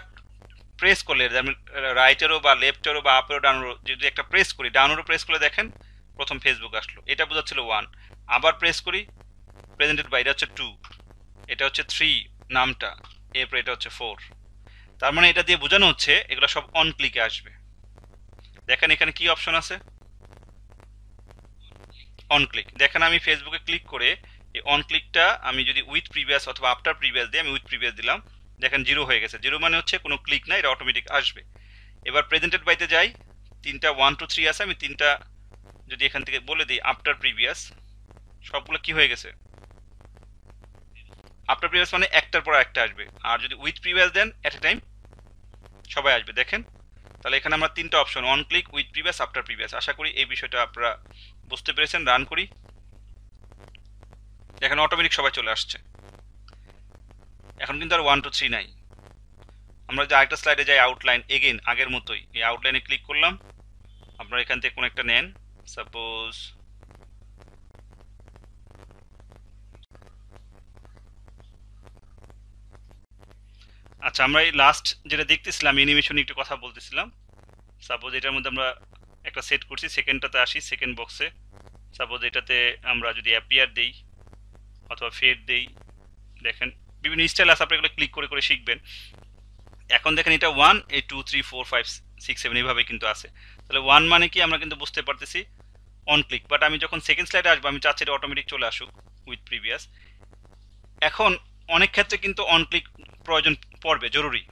প্রেস করলে, যেমন রাইটেরও বা লেফটেরও বা আপেরও ডাউনেরও, যদি একটা প্রেস করি, ডাউনেরও প্রেস করলে দেখেন প্রথম ফেসবুক আসলো, এটা বোঝাচ্ছিল 1। আবার প্রেস করি, প্রেজেন্টেড বাই, এটা হচ্ছে 2, এটা হচ্ছে 3 নামটা, এরপর এটা হচ্ছে 4। তার মানে এটা দিয়ে বোঝানো হচ্ছে এগুলো সব অন ক্লিকে আসবে। দেখেন এখানে কি অপশন আছে, অন ক্লিক। দেখেন আমি ফেসবুকে ক্লিক করে এই অন ক্লিকটা আমি যদি উইথ প্রিভিয়াস অথবা আফটার প্রিভিয়াস দিই, আমি উইথ প্রিভিয়াস দিলাম, দেখেন 0 হয়ে গেছে। 0 মানে হচ্ছে কোনো ক্লিক না, এটা অটোমেটিক আসবে। এবার প্রেজেন্টেড বাইতে যাই, 3টা 1 2 3 আছে, আমি 3টা যদি এখান থেকে বলে দিই আফটার প্রিভিয়াস, সবগুলো কি হয়ে গেছে? আফটার প্রিভিয়াস মানে একটার পর একটা আসবে। আর যদি with previous then at a time সবাই আসবে, দেখেন। তাহলে এখানে আমরা 3টা option, on click, with previous, after previous. আশা করি এই বিষয়টা আপনারা বুঝতে পেরেছেন। রান করি, দেখেন অটোমেটিক সবাই চলে আসছে। এখন কিন্তু আর 1 2 3 নাই। আমরা যে আরেকটা স্লাইডে যাই, আউটলাইন, এগেইন আগের মতোই এই আউটলাইনে ক্লিক করলাম। আপনারা এখান থেকে কোন একটা নেন, সাপোজ আচ্ছা, আমরা এই লাস্ট যেটা দেখতেছিলাম অ্যানিমেশন একটু কথা বলতেছিলাম। সাপোজ এটার মধ্যে আমরা একটা সেট করছি, সেকেন্ডটাতে আসি, সেকেন্ড বক্সে সাপোজ এটাতে আমরা যদি অ্যাপিয়ার দেই অথবা ফেড দেই, দেখেন বিভিন্ন স্টাইল আছে, আপনি এগুলো ক্লিক করে করে শিখবেন। এখন দেখেন এটা 1, এই 2 3 4 5 6 7 এইভাবে কিন্তু আছে। তাহলে 1 মানে কি আমরা কিন্তু বুঝতে পারতেছি অন ক্লিক। বাট আমি যখন সেকেন্ড স্লাইডে আসবো, আমি চাচ্ছি এটা অটোমেটিক চলে আসুক উইথ প্রিভিয়াস। এখন অনেক ক্ষেত্রে কিন্তু অন ক্লিক প্রয়োজন পড়বে, জরুরি।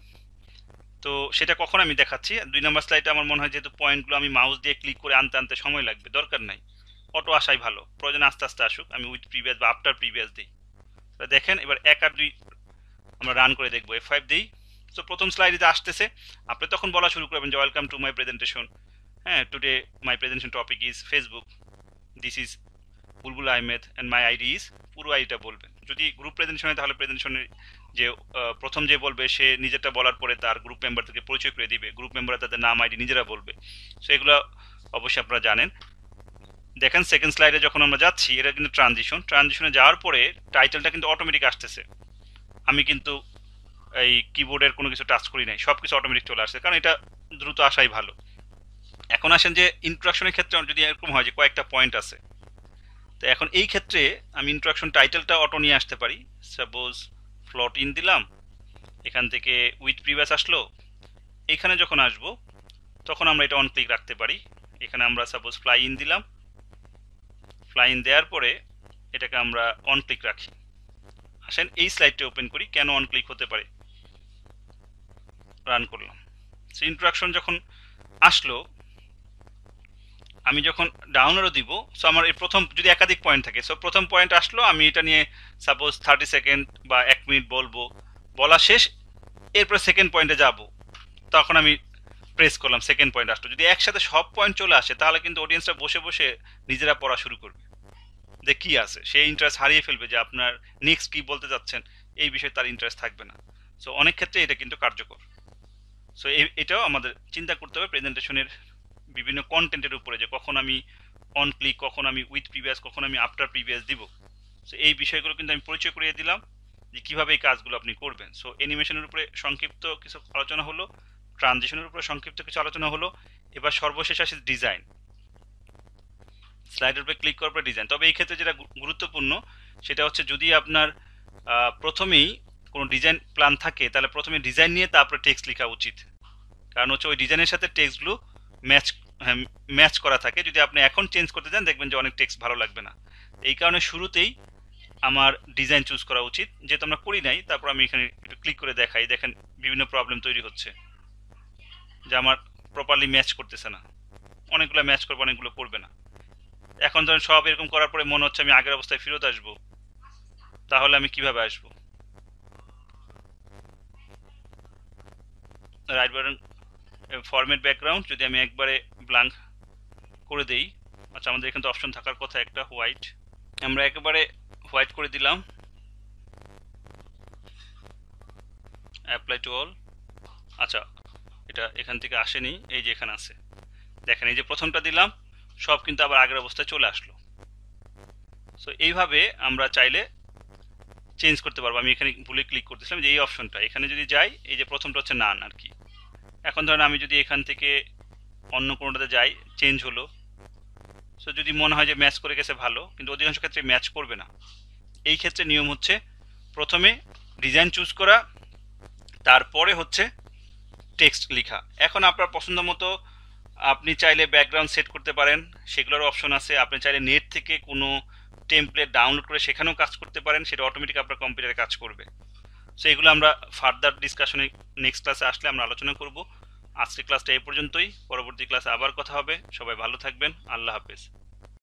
তো সেটা কখন আমি দেখাচ্ছি। 2 নম্বর স্লাইডে আমার মনে হয় যেহেতু পয়েন্টগুলো আমি মাউস দিয়ে ক্লিক করে আনতে আনতে সময় লাগবে, দরকার নাই, অটো আসাই ভালো, প্রয়োজন আস্তে আস্তে আসুক। আমি উইথ প্রিভিয়াস বা আফটার প্রিভিয়াস দিই। দেখেন এবার 1 আর 2 আমরা রান করে দেখবো। F5 দিই। তো প্রথম স্লাইডে আসতেছে, আপনি তখন বলা শুরু করবেন যে ওয়েলকাম টু মাই প্রেজেন্টেশন, হ্যাঁ today my presentation topic is Facebook, this is Bulbul Ahmed and my ID is, পুরো আইডিটা বলবেন। যদি গ্রুপ প্রেজেন্টেশন হয় তাহলে প্রেজেন্টেশনের যে প্রথম যে বলবে সে নিজেরটা বলার পরে তার গ্রুপ মেম্বারদেরকে পরিচয় করে দিবে, গ্রুপ মেম্বাররা তাদের নাম আইডি নিজেরা বলবে। সো এগুলো অবশ্যই আপনারা জানেন। দেখেন সেকেন্ড স্লাইডে যখন আমরা যাচ্ছি, এটা কিন্তু ট্রানজিশনে যাওয়ার পরে টাইটেলটা কিন্তু অটোমেটিক আসতেছে। আমি কিন্তু এই কিবোর্ডের কোনো কিছু টাচ করি নাই, সব কিছু অটোমেটিক চলে আসছে, কারণ এটা দ্রুত আসাই ভালো। এখন আসেন যে ইন্ট্রোডাকশনের ক্ষেত্রে যদি এরকম হয় যে কয়েকটা পয়েন্ট আছে, তো এখন এই ক্ষেত্রে আমি ইন্ট্রোডাকশন টাইটেলটা অটো নিয়ে আসতে পারি। সাপোজ ফ্লট ইন দিলাম, এখান থেকে উইথ প্রিভিয়াস আসলো, এখানে যখন আসবো তখন আমরা এটা অন ক্লিক রাখতে পারি। এখানে আমরা সাপোজ ফ্লাই ইন দিলাম, ফ্লাই ইন দেওয়ার পরে এটাকে আমরা অন ক্লিক রাখি। আসেন এই স্লাইডটা ওপেন করি, কেন অন ক্লিক হতে পারে। রান করলাম। সো ইন্ট্রোডাকশন যখন আসলো, আমি যখন ডাউনলোডও দিব, সো আমার এই প্রথম যদি একাধিক পয়েন্ট থাকে, সো প্রথম পয়েন্ট আসলো, আমি এটা নিয়ে সাপোজ 30 সেকেন্ড বা 1 মিনিট বলবো, বলা শেষ, এরপরে সেকেন্ড পয়েন্টে যাব, তখন আমি প্রেস করলাম, সেকেন্ড পয়েন্ট আসলো। যদি একসাথে সব পয়েন্ট চলে আসে তাহলে কিন্তু অডিয়েন্সরা বসে বসে নিজেরা পড়া শুরু করবে, যে কি আছে, সেই ইন্টারেস্ট হারিয়ে ফেলবে যে আপনার নেক্সট কি বলতে যাচ্ছেন এই বিষয়ে তার ইন্টারেস্ট থাকবে না। সো অনেক ক্ষেত্রে এটা কিন্তু কার্যকর। সো এটাও আমাদের চিন্তা করতে হবে প্রেজেন্টেশনের বিভিন্ন কন্টেন্টের উপরে, যে কখন আমি অন ক্লিক, কখন আমি উইথ প্রিভিয়াস, কখন আমি আফটার প্রিভিয়াস দিব। সো এই বিষয়গুলো কিন্তু আমি পরিচয় করিয়ে দিলাম যে কীভাবে এই কাজগুলো আপনি করবেন। সো অ্যানিমেশনের উপরে সংক্ষিপ্ত কিছু আলোচনা হলো, ট্রানজিশনের উপরে সংক্ষিপ্ত কিছু আলোচনা হলো, এবার সর্বশেষ আসে ডিজাইন। স্লাইডের উপরে ক্লিক করার পরে ডিজাইন। তবে এই ক্ষেত্রে যেটা গুরুত্বপূর্ণ সেটা হচ্ছে, যদি আপনার প্রথমেই কোনো ডিজাইন প্ল্যান থাকে তাহলে প্রথমে ডিজাইন নিয়ে তারপরে টেক্সট লেখা উচিত, কারণ হচ্ছে ওই ডিজাইনের সাথে টেক্সটগুলো ম্যাচ করা থাকে। যদি আপনি এখন চেঞ্জ করতে চান দেখবেন যে অনেক টেক্সট ভালো লাগবে না। এই কারণে শুরুতেই আমার ডিজাইন চুজ করা উচিত, যেহেতু আমরা করি নাই। তারপর আমি এখানে একটু ক্লিক করে দেখাই, দেখেন বিভিন্ন প্রবলেম তৈরি হচ্ছে যে আমার প্রপারলি ম্যাচ করতেছে না, অনেকগুলো ম্যাচ করবে, অনেকগুলো করবে না। এখন ধরেন সব এরকম করার পরে মনে হচ্ছে আমি আগের অবস্থায় ফেরত আসবো, তাহলে আমি কিভাবে আসবো? রাইট বাটন ফরম্যাট ব্যাকগ্রাউন্ড যদি আমি একবারে ব্ল্যাঙ্ক করে দেই, আচ্ছা আমাদের এখানে তো অপশন থাকার কথা একটা হোয়াইট, আমরা একেবারে হোয়াইট করে দিলাম, অ্যাপ্লাই টু অল। আচ্ছা এটা এখান থেকে আসেনি, এই যে এখানে আছে, দেখেন এই যে প্রথমটা দিলাম সব কিন্তু আবার আগের অবস্থায় চলে আসলো। সো এইভাবে আমরা চাইলে চেঞ্জ করতে পারবো। আমি এখানে ভুলে ক্লিক করতেছিলাম যে এই অপশনটা, এখানে যদি যাই, এই যে প্রথমটা হচ্ছে নান আর কি। এখন ধরেন আমি যদি এখান থেকে অন্য কোনোটাতে যাই, চেঞ্জ হলো। সো যদি মনে হয় যে ম্যাচ করে গেছে ভালো, কিন্তু অধিকাংশ ক্ষেত্রে ম্যাচ করবে না। এই ক্ষেত্রে নিয়ম হচ্ছে প্রথমে ডিজাইন চুজ করা, তারপরে হচ্ছে টেক্সট লেখা। এখন আপনার পছন্দ মতো আপনি চাইলে ব্যাকগ্রাউন্ড সেট করতে পারেন, সেগুলোর অপশন আছে। আপনি চাইলে নেট থেকে কোনো টেমপ্লেট ডাউনলোড করে সেখানেও কাজ করতে পারেন, সেটা অটোমেটিক আপনার কম্পিউটারে কাজ করবে। সো এগুলো আমরা ফার্দার ডিসকাশনে নেক্সট ক্লাসে আসলে আমরা আলোচনা করব। আজকের ক্লাসটা এই পর্যন্তই, পরবর্তী ক্লাসে আবার কথা হবে। সবাই ভালো থাকবেন, আল্লাহ হাফেজ।